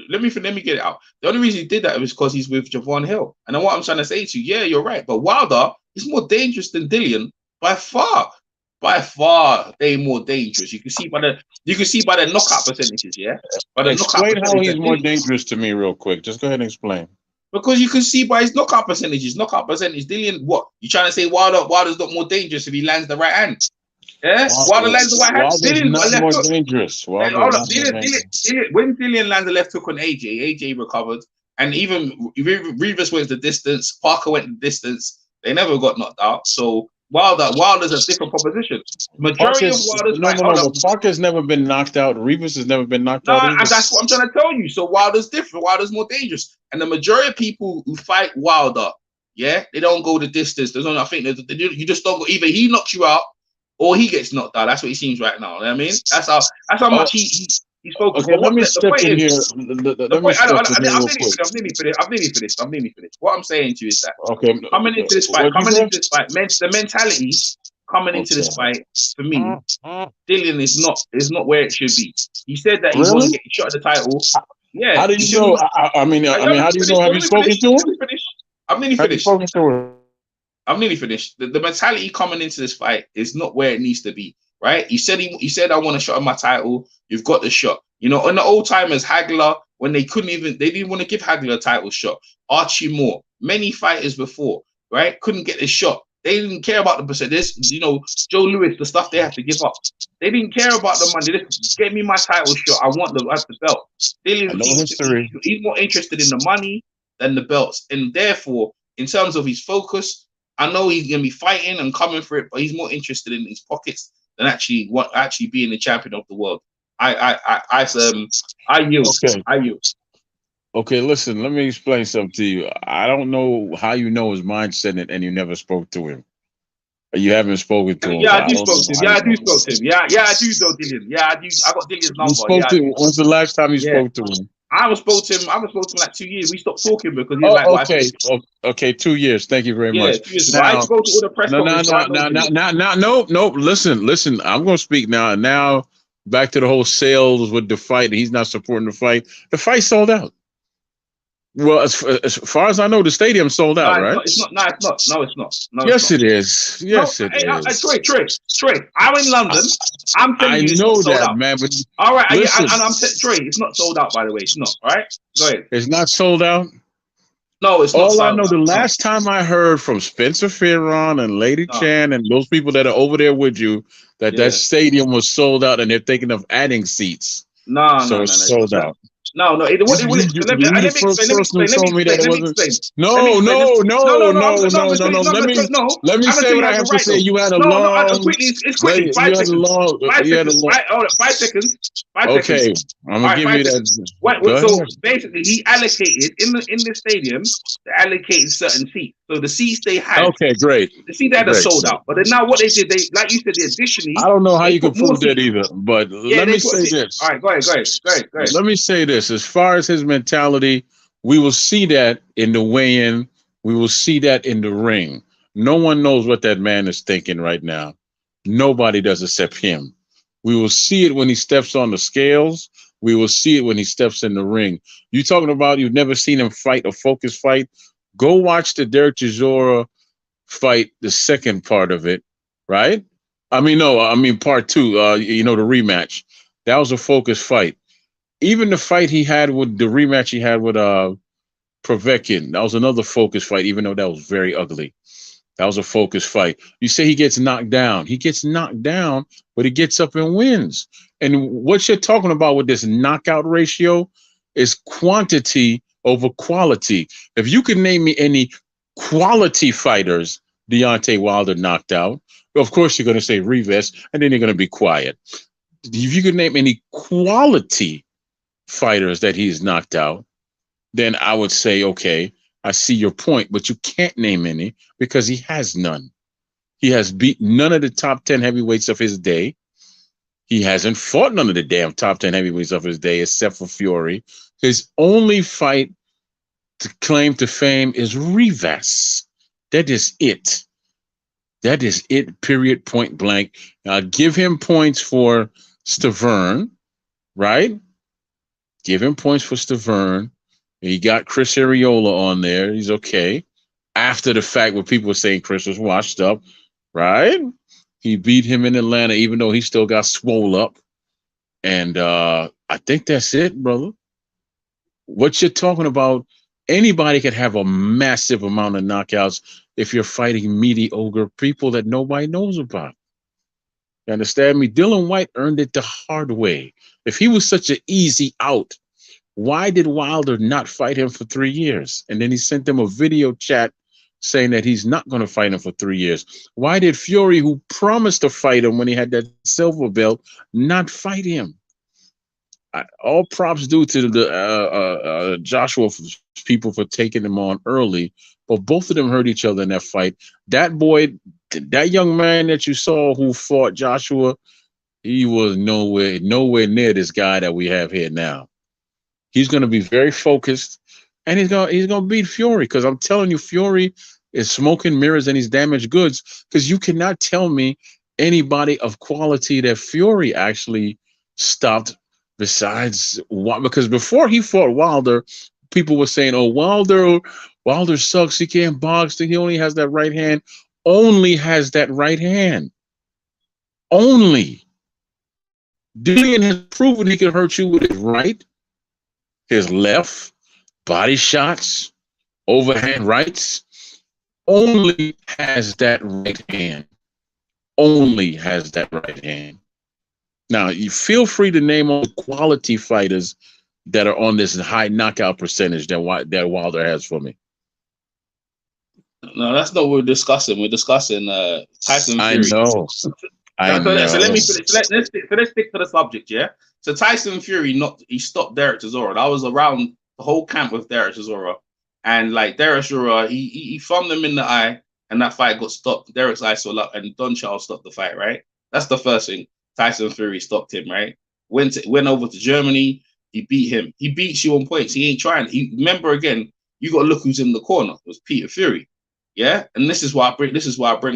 Let me get it out. The only reason he did that was because he's with Javon Hill. And then what I'm trying to say to you, yeah, you're right. But Wilder is more dangerous than Dillian by far. By far, they're more dangerous. You can see by the knockout percentages, yeah. Explain how he's more dangerous to me, real quick. Just go ahead and explain. Because you can see by his knockout percentage, Dillian. What you trying to say? Wilder's not more dangerous if he lands the right hand? Yeah, Wilder lands the white hand. Wilder's Dillian got a not left more hook. dangerous. Wilder's Hold up, not more dangerous. When Dillian landed left hook on AJ recovered, and even Rivas went the distance. Parker went the distance. They never got knocked out. So Wilder's a different proposition. Majority of Wilder's fight. No. Parker's never been knocked out. Rivas has never been knocked out either. And that's what I'm trying to tell you. So Wilder's different. Wilder's more dangerous. And the majority of people who fight Wilder, yeah, they don't go the distance. There's only, I think you just don't go. Either he knocks you out or he gets knocked out. That's what he seems right now. You know what I mean? That's how much he's focused. Okay, let me step in here. I'm nearly finished. What I'm saying to you is that coming into this fight, the mentality coming into this fight for me, Dillian is not where it should be. He said that he wants to get shot at the title. Yeah. How do you know? I mean, how do you know? Have you spoken to him? I'm nearly finished. The mentality coming into this fight is not where it needs to be, right? He said I want a shot at my title. You've got the shot. You know, on the old timers, Hagler, when they didn't want to give Hagler a title shot. Archie Moore, many fighters before, right, couldn't get the shot. They didn't care about the percentage. You know, Joe Louis, the stuff they had to give up. They didn't care about the money. They just get me my title shot. I want the belt. He's more interested in the money than the belts, and therefore, in terms of his focus, I know he's gonna be fighting and coming for it, but he's more interested in his pockets than actually being the champion of the world. I yield. Okay. I yield. Okay, listen, let me explain something to you. I don't know how you know his mindset and you never spoke to him. You haven't spoken to him. Yeah, I do spoke to him. Yeah, I do spoke to him. Yeah, I do know Dillian. Yeah, I do. I got Dillian's number. You spoke to him. When's the last time you spoke to him? I haven't spoken to him like 2 years. We stopped talking because he was like, okay, 2 years. Thank you very much. 2 years. Now, I go to all the press conferences. Listen. I'm going to speak now. Now, back to the whole sales with the fight. He's not supporting the fight. The fight sold out. Well, as far as I know, the stadium sold out, right? It's not. No, it's not. Yes, it is. Yes, it is. Troy, I'm in London. I'm telling you, I know that, out. man. But all right, listen, and I'm Troy. It's not sold out, by the way. It's not. All right, go ahead. It's not sold out. No, it's not. All I know, the last time I heard from Spencer Fearon and Lady Chan and those people that are over there with you, that stadium was sold out, and they're thinking of adding seats. No, it's sold out. No. Let me explain. Let me say what I have to say. You had a long. It's quickly. 5 seconds. 5 seconds. Okay, I'm gonna give you that. So basically, he allocated in the stadium. They allocated certain seats. So the seats they had. Okay, great. The seats they had sold out. But then now what they did, like you said, additionally. I don't know how you can prove that either. But let me say this. All right, go ahead. Let me say this. As far as his mentality, we will see that in the weigh-in. We will see that in the ring. No one knows what that man is thinking right now. Nobody does except him. We will see it when he steps on the scales. We will see it when he steps in the ring. You talking about you've never seen him fight a focus fight? Go watch the Derek Chisora fight, the second part of it, right? Part 2, the rematch. That was a focus fight. Even the fight he had with the rematch he had with Povetkin, that was another focus fight, even though that was very ugly. That was a focus fight. You say he gets knocked down. He gets knocked down, but he gets up and wins. And what you're talking about with this knockout ratio is quantity over quality. If you could name me any quality fighters Deontay Wilder knocked out, of course you're going to say Rivas, and then you're going to be quiet. If you could name any quality fighters that he's knocked out, then I would say, okay, I see your point, but you can't name any because he has none. He has beaten none of the top 10 heavyweights of his day. He hasn't fought none of the damn top 10 heavyweights of his day, except for Fury. His only fight to claim to fame is Rivas. That is it. That is it, period, point blank. Now, give him points for Stavern, right? Give him points for Stavern. He got Chris Arreola on there. He's okay. After the fact, where people were saying Chris was washed up, right? He beat him in Atlanta, even though he still got swole up. And I think that's it, brother. What you're talking about, anybody could have a massive amount of knockouts if you're fighting mediocre people that nobody knows about. You understand me? Dylan White earned it the hard way. If he was such an easy out, why did Wilder not fight him for 3 years? And then he sent him a video chat saying that he's not going to fight him for 3 years. Why did Fury, who promised to fight him when he had that silver belt, not fight him? All props due to the Joshua people for taking him on early, but both of them hurt each other in that fight. That boy, that young man that you saw who fought Joshua, he was nowhere near this guy that we have here now. He's going to be very focused, and he's gonna beat Fury, because I'm telling you, Fury is smoking mirrors and he's damaged goods. Because you cannot tell me anybody of quality that Fury actually stopped besides what, because before he fought Wilder, people were saying, "Oh, Wilder sucks. He can't box. He only has that right hand. Only has that right hand. Only." Dillian has proven he can hurt you with his right, his left, body shots, overhand rights. Only has that right hand. Only has that right hand. Now, you feel free to name all the quality fighters that are on this high knockout percentage that Wilder has for me. No, that's not what we're discussing. We're discussing Tyson Fury. I know. So let me finish. Let's stick to the subject, yeah. So Tyson Fury he stopped Derek Chisora. I was around the whole camp with Derek Chisora, and like Derek Chisora, he thumbed him in the eye, and that fight got stopped. Derek's eye swelled up, and Don Charles stopped the fight. Right, that's the first thing. Tyson Fury stopped him. Right, went over to Germany. He beat him. He beats you on points. He ain't trying. Remember again. You got to look who's in the corner. It was Peter Fury. Yeah, and this is why I bring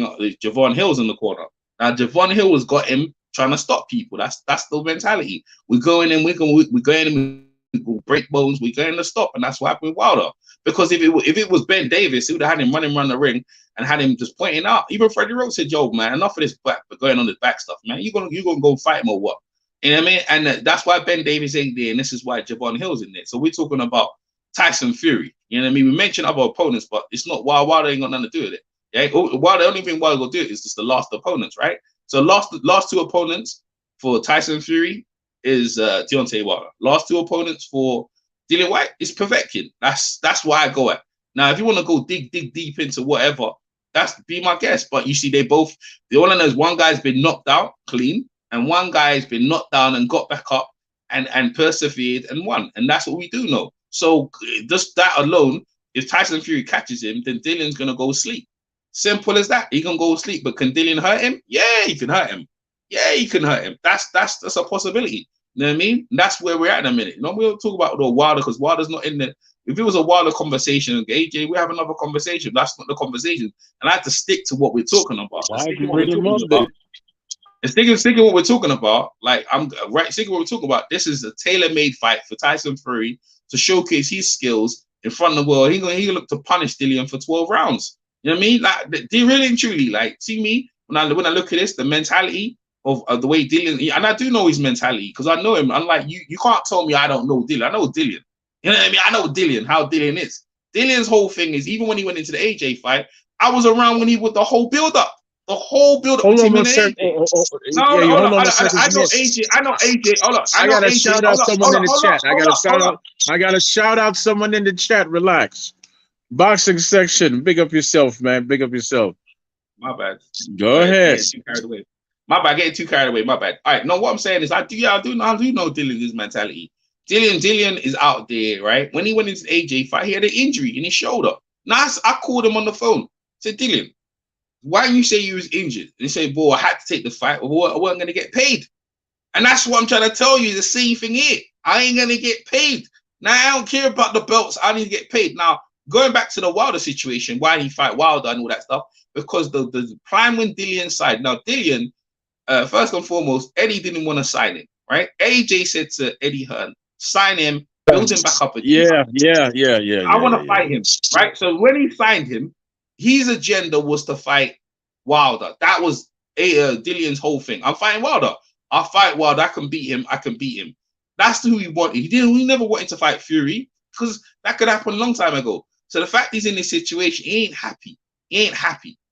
up Javon Hill's in the corner. Now Javon Hill has got him trying to stop people. That's the mentality. We go in and we go in and we break bones. We go in to stop, and that's what happened with Wilder. Because if it was Ben Davis, he would have had him running around the ring and had him just pointing out. Even Freddie Roach said, "Yo, man, enough of this going on this back stuff, man. You gonna go fight him or what?" You know what I mean? And that's why Ben Davis ain't there, and this is why Javon Hill's in there. So we're talking about Tyson Fury. You know what I mean? We mentioned other opponents, but it's not Wilder ain't got nothing to do with it. Yeah, the only thing Wilder will do is just the last opponents, right? So last two opponents for Tyson Fury is Deontay Wilder. Last two opponents for Dillian White is Povetkin. That's why I go at. Now, if you want to go dig deep into whatever, that's be my guess. But you see, the only knows one guy's been knocked out clean, and one guy's been knocked down and got back up and persevered and won. And that's what we do know. So just that alone, if Tyson Fury catches him, then Dillian's gonna go sleep. Simple as that. He can go sleep, but can Dillian hurt him? Yeah, he can hurt him. Yeah, he can hurt him. That's a possibility. You know what I mean? And that's where we're at in a minute. No, we'll talk about the Wilder because Wilder's not in there. If it was a Wilder conversation, AJ, we have another conversation. That's not the conversation, and I have to stick to what we're talking about. Sticking what we're talking about, like sticking what we're talking about. This is a tailor-made fight for Tyson Fury to showcase his skills in front of the world. He gonna look to punish Dillian for 12 rounds. You know what I mean? Like, they really and truly, like, see me when I look at this, the mentality of the way Dillian, and I do know his mentality because I know him. Unlike you can't tell me I don't know Dillian. I know Dillian. You know what I mean? I know Dillian, how Dillian is. Dillian's whole thing is, even when he went into the AJ fight, I was around when he with the whole build-up. The whole build-up. Hold on a second. I know AJ. Hold on. I gotta shout out someone in the chat. I gotta shout out someone in the chat. Relax. Boxing section. Big up yourself, man. Big up yourself. My bad. Go ahead. My bad. Getting too carried away. My bad. All right. No, what I'm saying is, I do know Dillian's mentality. Dillian is out there, right? When he went into the AJ fight, he had an injury in his shoulder. Now I called him on the phone. Said, Dillian, why didn't you say you was injured? And he said, boy, I had to take the fight, or I wasn't gonna get paid. And that's what I'm trying to tell you. The same thing here. I ain't gonna get paid. Now I don't care about the belts. I need to get paid. Now, going back to the Wilder situation, why did he fight Wilder and all that stuff? Because the plan when Dillian signed. Now, Dillian, first and foremost, Eddie didn't want to sign him, right? AJ said to Eddie Hearn, sign him, build him back up again. I want to fight him, right? So when he signed him, his agenda was to fight Wilder. That was Dillian's whole thing. I'm fighting Wilder. I'll fight Wilder. I can beat him. That's who he wanted. He never wanted to fight Fury because that could happen a long time ago. So the fact he's in this situation, he ain't happy.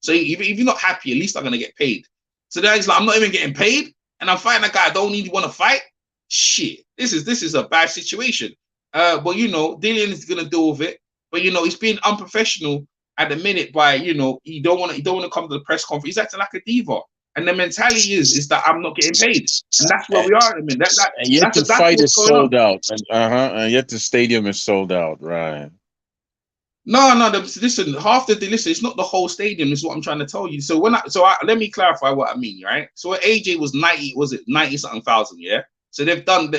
So if you're not happy, at least I'm gonna get paid. So then he's like, I'm not even getting paid, and I'm fighting a guy I don't even want to fight. Shit, this is a bad situation. But you know, Dillian is gonna deal with it. But you know, he's being unprofessional at the minute by, you know, he don't want to come to the press conference. He's acting like a diva. And the mentality is that I'm not getting paid. And that's where we are at the minute. And yet the fight is sold out. And yet the stadium is sold out, right? No, listen, listen, it's not the whole stadium, is what I'm trying to tell you. So let me clarify what I mean, right? So AJ was 90 something thousand, yeah? So they've done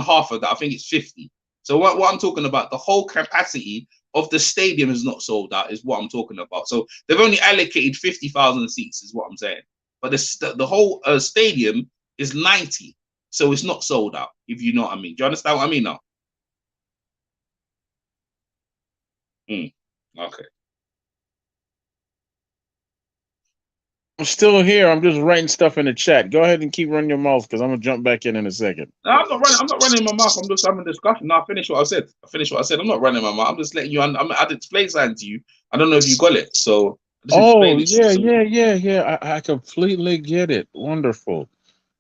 half of that. I think it's 50. So what I'm talking about, the whole capacity of the stadium is not sold out, is what I'm talking about. So they've only allocated 50,000 seats, is what I'm saying. But the whole stadium is 90, so it's not sold out, if you know what I mean. Do you understand what I mean now? Okay. I'm still here. I'm just writing stuff in the chat. Go ahead and keep running your mouth, because I'm gonna jump back in a second. No, I'm not running my mouth. I'm just having a discussion. No, I finished what I said. I'm not running my mouth. I'm just letting you. I did explain something to you. I don't know if you got it. So. Oh yeah. I completely get it. Wonderful.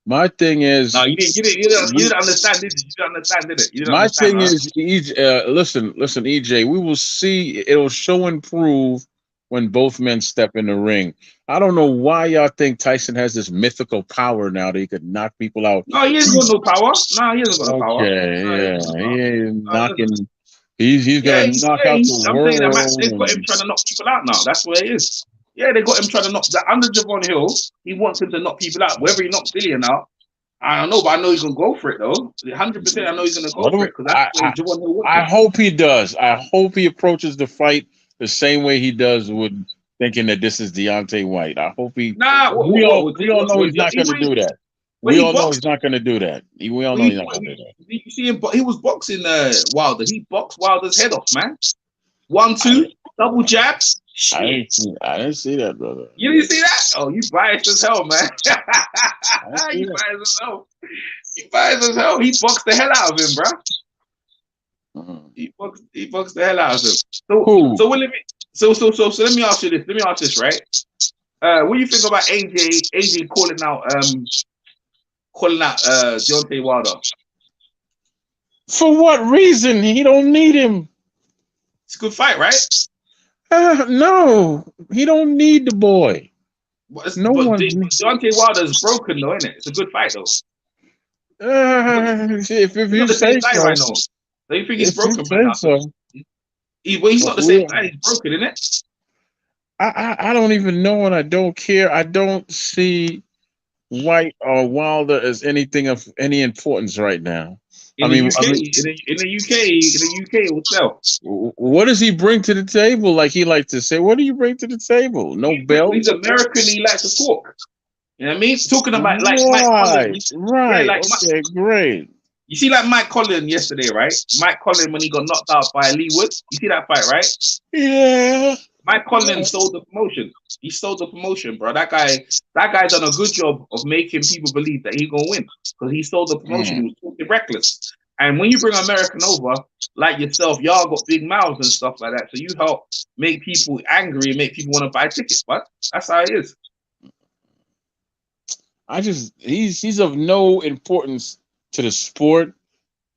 My thing is. No, you didn't get it. You didn't understand, did you? You didn't understand, did it? My thing is, listen, EJ. We will see. It'll show and prove when both men step in the ring. I don't know why y'all think Tyson has this mythical power now that he could knock people out. No, he hasn't got no power. No, he hasn't got no power. Okay, he ain't knocking. He's gonna knock out the world. I'm saying that they've got him trying to knock people out now. That's where it is. Yeah, they got him trying to knock that under Javon Hill. He wants him to knock people out. Whether he knocks Dillian out, I don't know, but I know he's gonna go for it though. 100%, I know he's gonna go for it, because that's what Javon Hill wants. I hope he does. I hope he approaches the fight the same way he does with thinking that this is Deontay White. I hope he. We all know he's not gonna do that. We all know he's not going to do that. We all know he's not going to do that. You see him, he was boxing Wilder. He boxed Wilder's head off, man. 1-2, double jab. I didn't see that, brother. You didn't see that? Oh, you biased as hell, man. You biased as hell. You biased as hell. He boxed the hell out of him, bro. He boxed the hell out of him. So let me ask you this. Let me ask this, right? What do you think about AJ calling out Deontay Wilder? For what reason? He don't need him. It's a good fight, right? No, he don't need the boy. Deontay Wilder is broken, though, isn't it? It's a good fight, though. If you say so. Right now. Do you think he's broken? He's not the same guy. He's broken, isn't it? I don't even know, and I don't care. I don't see White or Wilder as anything of any importance right now. In the UK, it will sell. What does he bring to the table? Like he likes to say, what do you bring to the table? No belt. He's American. He likes to talk. You know what I mean? Talking about like Mike Collins. Right. Yeah, okay, great. You see, like Mike Collins yesterday, right? Mike Collins when he got knocked out by Lee Woods. You see that fight, right? Yeah. Mike Collins stole the promotion. He stole the promotion, bro. That guy done a good job of making people believe that he's gonna win, because he stole the promotion. He was talking reckless. And when you bring American over, like yourself, y'all got big mouths and stuff like that. So you help make people angry and make people want to buy tickets. But that's how it is. He's of no importance to the sport.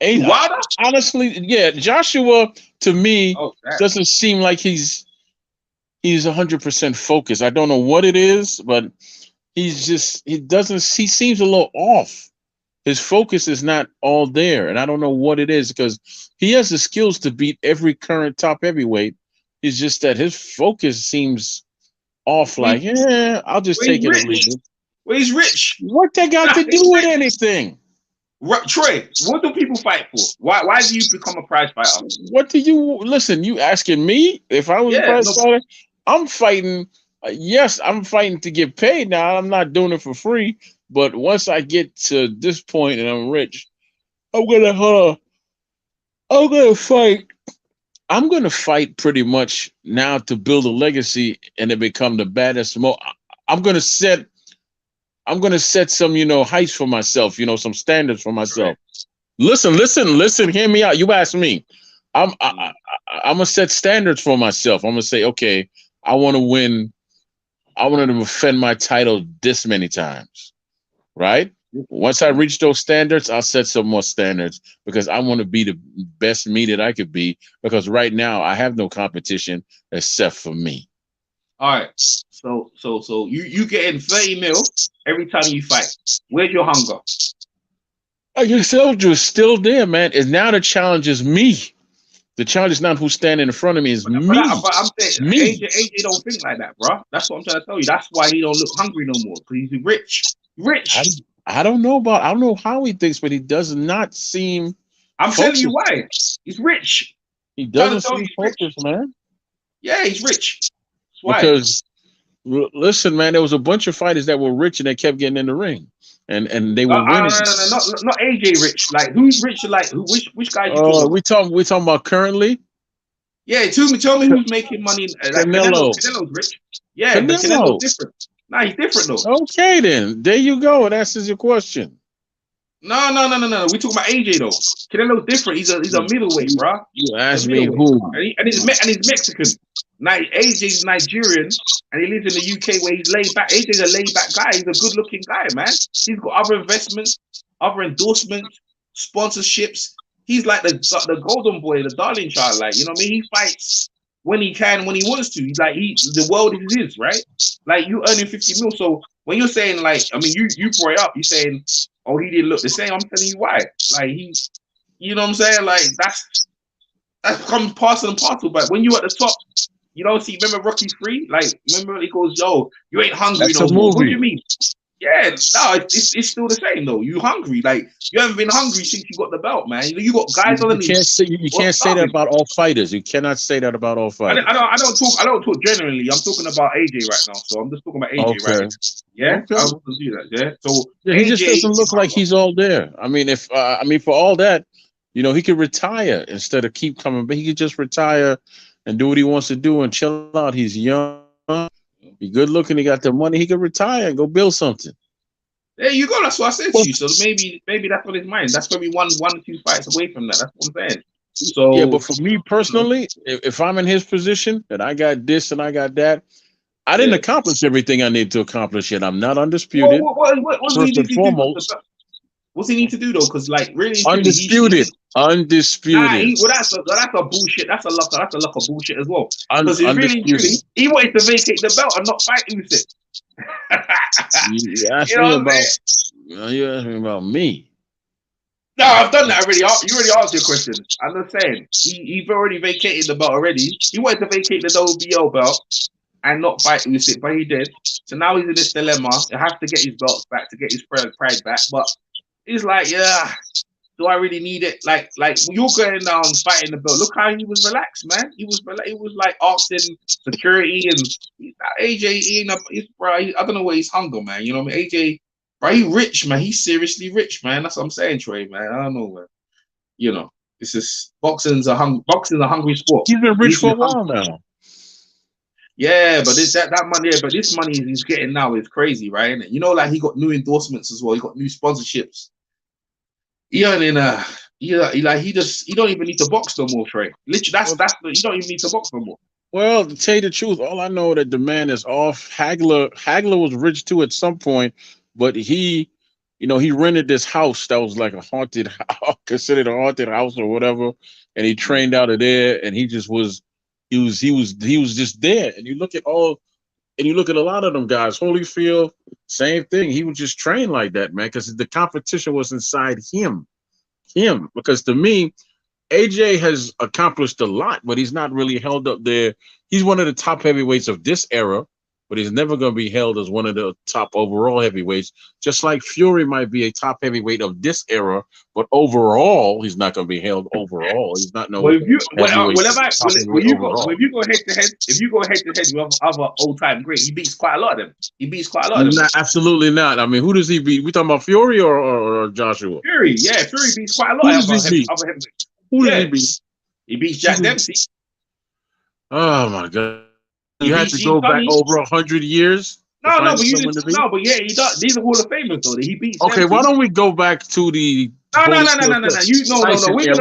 Honestly, yeah, Joshua to me doesn't seem like he's 100% focused. I don't know what it is, but he seems a little off. His focus is not all there, and I don't know what it is, because he has the skills to beat every current top heavyweight. It's just that his focus seems off. Like, I'll just take it and leave it. Well, he's rich. What that got to do with anything? Troy, what do people fight for? Why do you become a prize fighter? What do you listen? You asking me if I was a prize fighter? I'm fighting. Yes, I'm fighting to get paid. Now I'm not doing it for free. But once I get to this point and I'm rich, I'm gonna fight. I'm gonna fight pretty much now to build a legacy and to become the baddest. I'm gonna set some, heights for myself, some standards for myself. Right. Listen, hear me out. You asked me. I'm gonna set standards for myself. I'm gonna say, okay, I want to win I wanted to defend my title this many times, right? Once I reach those standards, I'll set some more standards because I want to be the best me that I could be. Because right now I have no competition except for me. All right. So you getting 30 mil every time you fight. Where's your hunger? Your soldier is still there, man. And now the challenge is me. The challenge is not who's standing in front of me, is me. But I'm saying Me. AJ don't think like that, bro. That's what I'm trying to tell you. That's why he don't look hungry no more. Because he's rich. Rich. I don't know how he thinks, but he does not seem I'm focused. telling you why. He's rich. He doesn't seem focused, man. Yeah, he's rich. That's why. Because listen, man, there was a bunch of fighters that were rich and they kept getting in the ring. And they were winning. No, not AJ rich. Like who's rich? Like which guy you talking about? We talking about currently? Yeah, tell me who's making money. Like Canelo. Canelo's rich. Yeah, but Canelo's different. Nah, he's different though. Okay, then there you go. It answers your question. No. We talking about AJ though. Canelo's different. He's a middleweight, bro. You asked me who, and he's Mexican. Now AJ's Nigerian, and he lives in the UK where he's laid back. AJ's a laid back guy. He's a good looking guy, man. He's got other investments, other endorsements, sponsorships. He's like the golden boy, the darling child. Like, you know what I mean? He fights when he can, when he wants to. He's like the world is his, right? Like you earning 50 mil. So when you're saying like, I mean, you brought it up. You're saying, oh, he didn't look the same. I'm telling you why. Like you know what I'm saying? Like that's comes parcel and parcel. But when you're at the top, you don't see. Remember Rocky 3? Like remember he goes, yo, you ain't hungry no more. What do you mean? Yeah, no, it's still the same though. You hungry? Like you haven't been hungry since you got the belt, man. You got guys on the. You can't say that about all fighters. You cannot say that about all fighters. I don't talk generally. I'm talking about AJ right now. So I'm just talking about AJ right now. Yeah, okay. I want to do that. Yeah. So he just doesn't look like he's all there. I mean, for all that, you know, he could retire instead of keep coming. But he could just retire and do what he wants to do and chill out. He's young. Be good looking. He got the money. He could retire and go build something. There you go. That's what I said to you. So maybe that's what his mind. That's probably one or two fights away from that. That's what I'm saying. So yeah, but for me personally, if I'm in his position and I got this and I got that, I didn't accomplish everything I need to accomplish yet. I'm not undisputed. First and foremost. What's he need to do though? Because like really, undisputed. Nah, that's a bullshit. That's a lot of bullshit as well. Because he's really truly, he wanted to vacate the belt and not fight Usyk. You asked me about me. No, I've done that already. You already asked your question. I'm just saying he's already vacated the belt already. He wanted to vacate the WBO belt and not fight Usyk, but he did. So now he's in this dilemma. He has to get his belts back to get his pride back, but. He's like, yeah, do I really need it? Like you're going down fighting the belt. Look how he was relaxed, man. He was like asking security and AJ. I don't know where he's hunger, man. You know what I mean? AJ, bro, he rich, man. He's seriously rich, man. That's what I'm saying, Trey, man. I don't know, man. You know, it's just boxing's a hungry sport. He's been rich for a while now. Yeah, but that money, but this money he's getting now is crazy, right? And you know, like he got new endorsements as well. He got new sponsorships. He don't even need to box no more, Trey. Literally, you don't even need to box no more. Well, to tell you the truth, all I know that the man is off. Hagler was rich too at some point, but he rented this house that was like a haunted house, considered a haunted house or whatever, and he trained out of there, and he was just there. And you look at a lot of them guys, Holyfield, same thing. He was just trained like that, man, because the competition was inside him. Because to me, AJ has accomplished a lot, but he's not really held up there. He's one of the top heavyweights of this era, but he's never going to be held as one of the top overall heavyweights. Just like Fury might be a top heavyweight of this era, but overall, he's not going to be held overall. He's not no. If you go head to head with other old time greats, he beats quite a lot of them. Absolutely not. I mean, who does he beat? We talking about Fury or Joshua? Fury, yeah, Fury beats quite a lot of other heavyweights. Who did he beat? He beats Jack Dempsey. Oh my God. You had to go back over 100 years. But he does. These are Hall of Famers though. He beats. Okay, why don't we go back to the? No. We're gonna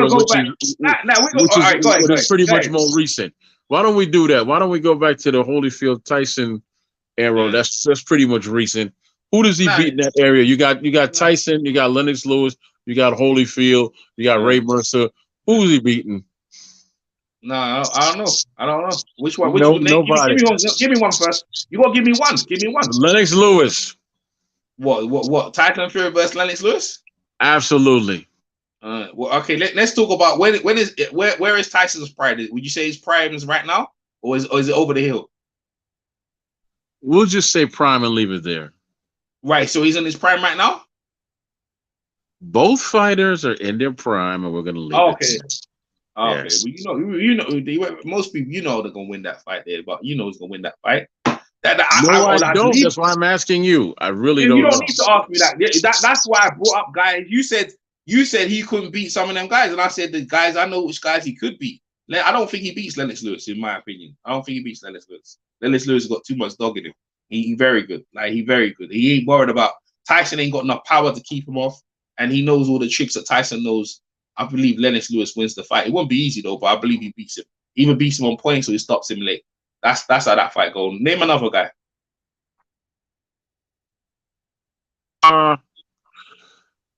go back. All right, go ahead. It's pretty much more recent. Why don't we do that? Why don't we go back to the Holyfield Tyson era. Yeah. That's pretty much recent. Who does he Nah, beat in that area? You got nah, Tyson, you got Lennox Lewis, you got Holyfield, you got yeah. Ray Mercer. Who's he beating? Nah, I don't know. I don't know. Which one? Which No, one? Give nobody. me one. Give me one first. You gotta give me one. Give me one. Lennox Lewis. What? Tyson Fury versus Lennox Lewis? Absolutely. Well, okay. Let's talk about when is it, where is Tyson's pride? Would you say his prime is right now, or is it over the hill? We'll just say prime and leave it there. Right. So he's in his prime right now. Both fighters are in their prime, and we're going to leave Oh, it okay. there. Okay. Yes. Well, most people, they're gonna win that fight there, but who's gonna win that fight? No, I I don't. believe That's why I'm asking you. I really you don't don't know. need to ask me that. That's why I brought up guys. You said he couldn't beat some of them guys, and I said the guys I know which guys he could beat. I don't think he beats Lennox Lewis, in my opinion. I don't think he beats Lennox Lewis. Lennox Lewis has got too much dog in him. He very good. He very good. He ain't worried about Tyson. Ain't got enough power to keep him off, and he knows all the tricks that Tyson knows. I believe Lennox Lewis wins the fight. It won't be easy though, but I believe he beats him. He even beats him on points, so he stops him late. That's how that fight goes. Name another guy.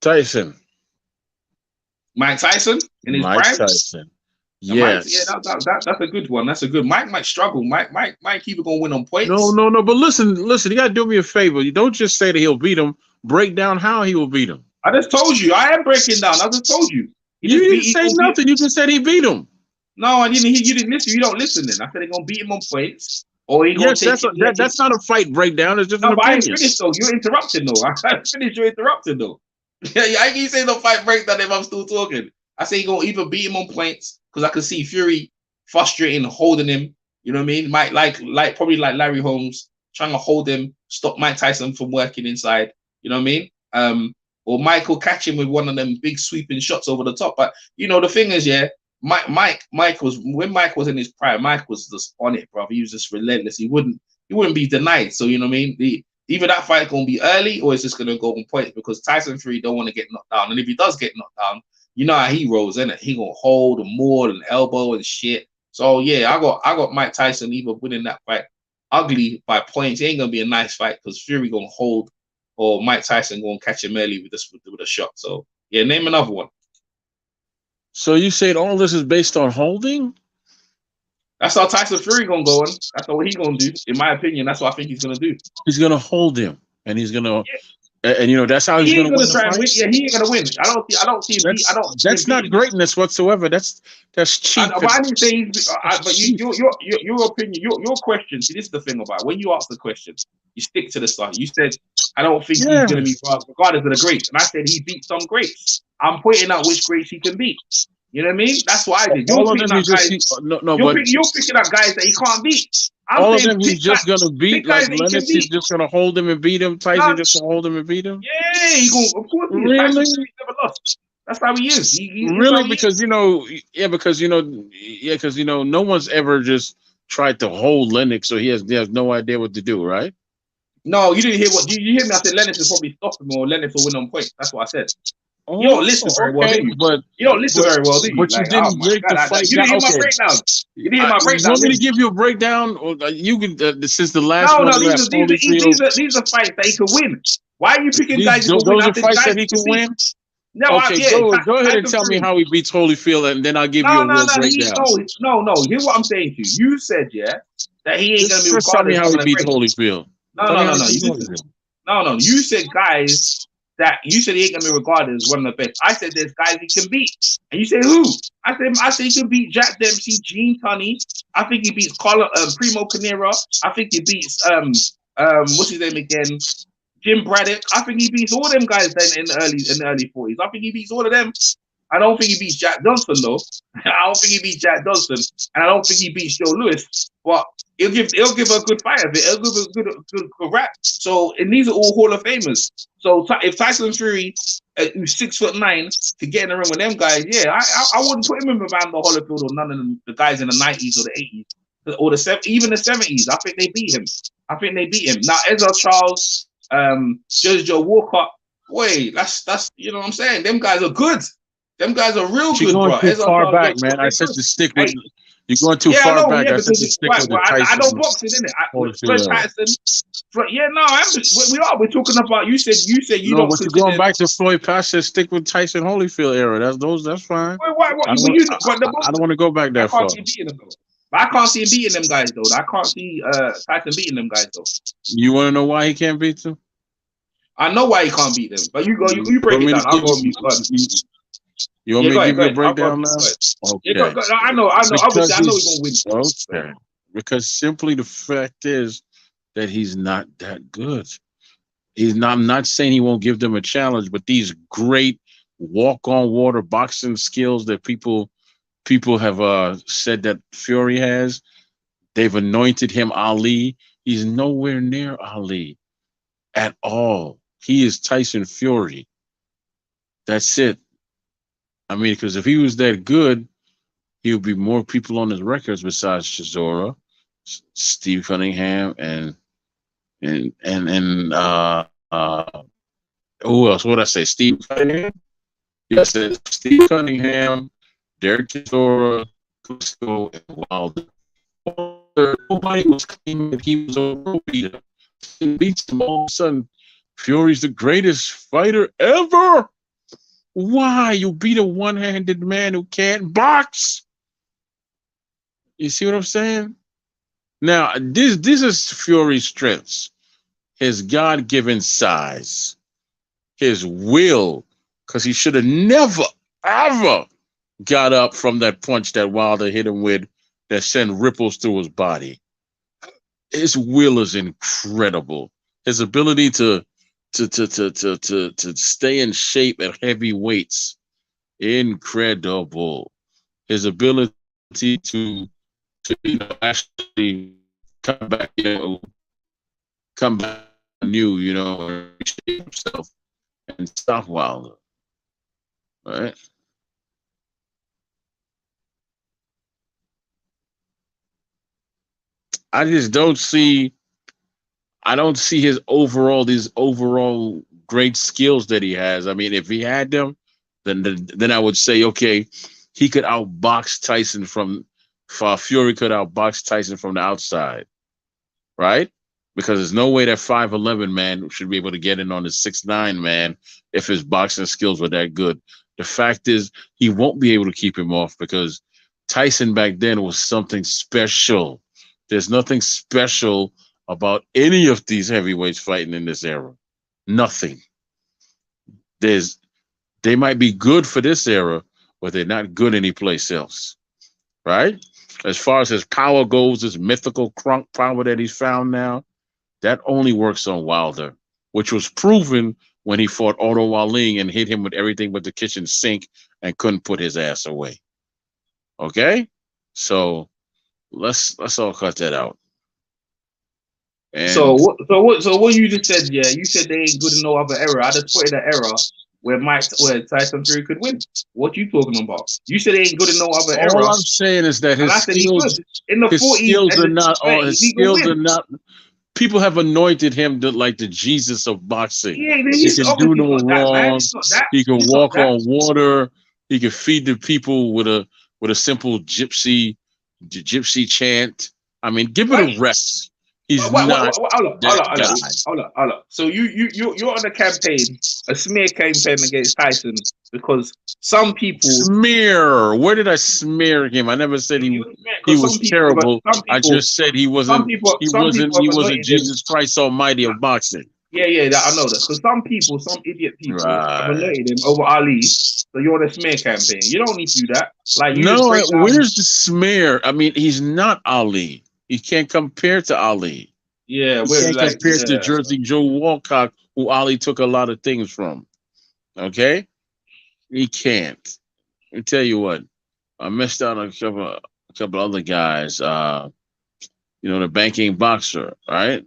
Tyson. Mike Tyson in his Mike prime. Tyson. Mike, Yes. that's a good one. That's a good. Mike might struggle. Mike either gonna win on points. No. But listen. You got to do me a favor. You don't just say that he'll beat him. Break down how he will beat him. I just told you. I am breaking down. I just told you. You didn't say nothing. You just said he beat him. No, I didn't. You didn't listen. You don't listen. Then I said they're gonna beat him on points, or he gonna take. That's not a fight breakdown. It's just an but I opinion. ain't finished though. You're interrupting though. I finished. You're interrupting though. Yeah, I ain't saying no fight breakdown if I'm still talking. I say you're gonna either beat him on points because I can see Fury frustrating, holding him. You know what I mean? Might probably like Larry Holmes trying to hold him, stop Mike Tyson from working inside. You know what I mean? Or Mike will catch him with one of them big sweeping shots over the top. But the thing is, yeah, Mike was when Mike was in his prime. Mike was just on it, bro. He was just relentless. He wouldn't be denied. So you know what I mean? Either that fight gonna be early or it's just gonna go on points because Tyson Fury don't want to get knocked down. And if he does get knocked down, you know how he rolls, innit? He gonna hold and maul and elbow and shit. So yeah, I got Mike Tyson either winning that fight ugly by points. It ain't gonna be a nice fight because Fury gonna hold or Mike Tyson gonna catch him early with a shot. So yeah, name another one. So you said all this is based on holding? That's how Tyson Fury gonna go on. That's what he gonna do. In my opinion, that's what I think he's gonna do. He's gonna hold him, and he's gonna, and that's how he's He ain't gonna try and win. Yeah, he ain't gonna win. I don't see him. That's not greatness whatsoever. That's cheap. But I didn't say he's. But your opinion, your question. See, this is the thing about when you ask the question, you stick to the start. You said I don't think he's gonna be regarded as the greats, and I said he beat some greats. I'm pointing out which greats he can beat. You know what I mean? That's what I did. You're picking up guys that he can't beat. All of them he's just gonna beat. Like Lennox, he's just gonna hold him and beat him. Tyson just gonna hold him and beat him. Yeah, he gonna. Of course, really? Tyson never lost. That's how he is. Really, because no one's ever just tried to hold Lennox, so he has no idea what to do, right? No, you didn't hear what you hear me. I said Lennox will probably stop him or Lennox will win on points. That's what I said. You don't listen very well, do you? You don't listen very well, do you? But you didn't break the fight. You didn't hear my breakdown. You didn't hear my breakdown. You want me to give you a breakdown? Or you can. Since the last one. No, these are fights that he can win. Why are you picking guys who can win? Those are fights that he can win. No, okay, go ahead and tell me how he beats Holyfield, and then I'll give you a real breakdown. No. Here's what I'm saying to you. You said that he ain't gonna be regarded. Tell me how he beats Holyfield. No. You said guys. That you said he ain't gonna be regarded as one of the best. I said there's guys he can beat, and you say who? I said he can beat Jack Dempsey, Gene Tunney. I think he beats Primo Canera. I think he beats what's his name again? Jim Braddock. I think he beats all them guys then in the early 40s. I think he beats all of them. I don't think he beats Jack Johnson though. I don't think he beats Jack Johnson, and I don't think he beats Joe Louis. But he'll give a good fight of it. He'll give a good rap. So, and these are all Hall of Famers. So if Tyson Fury, who's 6'9", to get in the ring with them guys, yeah, I wouldn't put him in behind the Holyfield or none of the guys in the 90s or the 80s or even the 70s. I think they beat him. Now Ezra Charles, Judge Joe Walcott, wait, that's you know what I'm saying. Them guys are good. Them guys are real good, bro. Too far back, man. I said to stick with. You're going too Yeah, I far know. back. Yeah, I said because to stick right. with the Well, I Tyson don't box it, innit? Holyfield Fred era. Tyson. Yeah, no, we are. We're talking about. You said you No, don't but you're going consider. back to Floyd Patch. Stick with Tyson Holyfield era. That's fine. Wait, what? I don't But want. you. But the I don't want to go back I that can't far. see him beating them though. But I can't see him beating them guys though. I can't see Tyson beating them guys though. You want to know why he can't beat them? I know why he can't beat them. But you go. You You break want it me down. to I'll give go on mute. Go on. you want Yeah, me go to ahead. give Go you a ahead. I'll go on breakdown mute. Go now? ahead. Yeah, Okay. I know. Obviously, I know he's gonna win. Okay. Because simply the fact is that he's not that good. He's not. I'm not saying he won't give them a challenge, but these great walk on water boxing skills that people have said that Fury has, they've anointed him Ali. He's nowhere near Ali at all. He is Tyson Fury. That's it. I mean, because if he was that good, he would be more people on his records besides Chisora, Steve Cunningham, and who else? What did I say? Steve Cunningham. Yes, it's Steve Cunningham, Derek Chisora, Cusco, and Wilder. Nobody was claiming that he was a world beater. He beats him all of a sudden. Fury's the greatest fighter ever. Why? You beat a one-handed man who can't box. You see what I'm saying? Now, this is Fury's strengths. His God-given size, his will, because he should have never, ever got up from that punch that Wilder hit him with that sent ripples through his body. His will is incredible. His ability to stay in shape at heavy weights, incredible. His ability to actually come back, come back new, reshape himself and stop Wilder. Right? I just don't see. I don't see these overall great skills that he has. I mean, if he had them, then I would say, okay, he could outbox Tyson from. Fury could outbox Tyson from the outside, right? Because there's no way that 5'11" man should be able to get in on the 6'9" man if his boxing skills were that good. The fact is, he won't be able to keep him off because Tyson back then was something special. There's nothing special about any of these heavyweights fighting in this era. Nothing. There's they might be good for this era, but they're not good anyplace else. Right? As far as his power goes, his mythical crunk power that he's found now, that only works on Wilder, which was proven when he fought Otto Walling and hit him with everything but the kitchen sink and couldn't put his ass away. Okay? So let's all cut that out. And So what you just said? Yeah, you said they ain't good in no other era. I just put in an era where Tyson Fury could win. What you talking about? You said they ain't good in no other all era, I'm saying is that and I said he good in the his 40s skills and are the not all 30s. his He could skills are win. not people have anointed him like the Jesus of boxing. He He's can do obviously no not that, man. wrong. He's not that. He can He's not walk that. on water. He can feed the people with a simple gypsy chant. I mean, give it a rest. He's not that guy. Hold up. So you're on a campaign, a smear campaign against Tyson because some people Smear. Where did I smear him? I never said he was terrible. I just said he wasn't have anointed him. Jesus Christ Almighty of boxing. Yeah, I know that. Because some idiot people have Right. anointed him over Ali. So you're on a smear campaign. You don't need to do that. Like you just No, break down. where's the smear? I mean, he's not Ali. He can't compare to Ali. Yeah, He we're can't like compare to Jersey Joe Walcott, who Ali took a lot of things from. Okay? He can't. Let me tell you what. I missed out on a couple other guys. The banking boxer, right?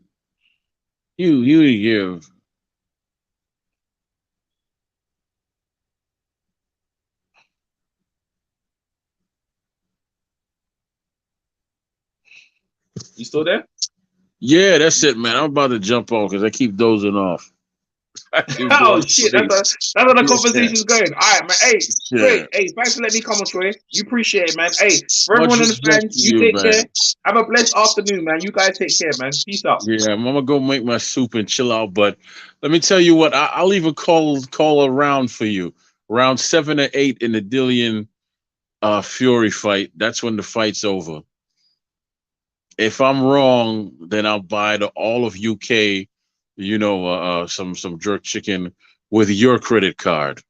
You give. You still there? Yeah, that's it, man. I'm about to jump off because I keep dozing off. You Oh going shit, sleep. that's how the Yeah. conversation's going. All right, man. Hey, Yeah. Troy. Hey, thanks for letting me come on, Troy. You appreciate it, man. Hey, for Much everyone in the respect fans, to you you, take man. care. Have a blessed afternoon, man. You guys take care, man. Peace out. Yeah, I'm gonna go make my soup and chill out. But let me tell you what, I'll even call around for you. Round 7 or 8 in the Dillian Fury fight. That's when the fight's over. If I'm wrong, then I'll buy the all of UK, some jerk chicken with your credit card.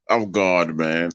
I'm gone, man.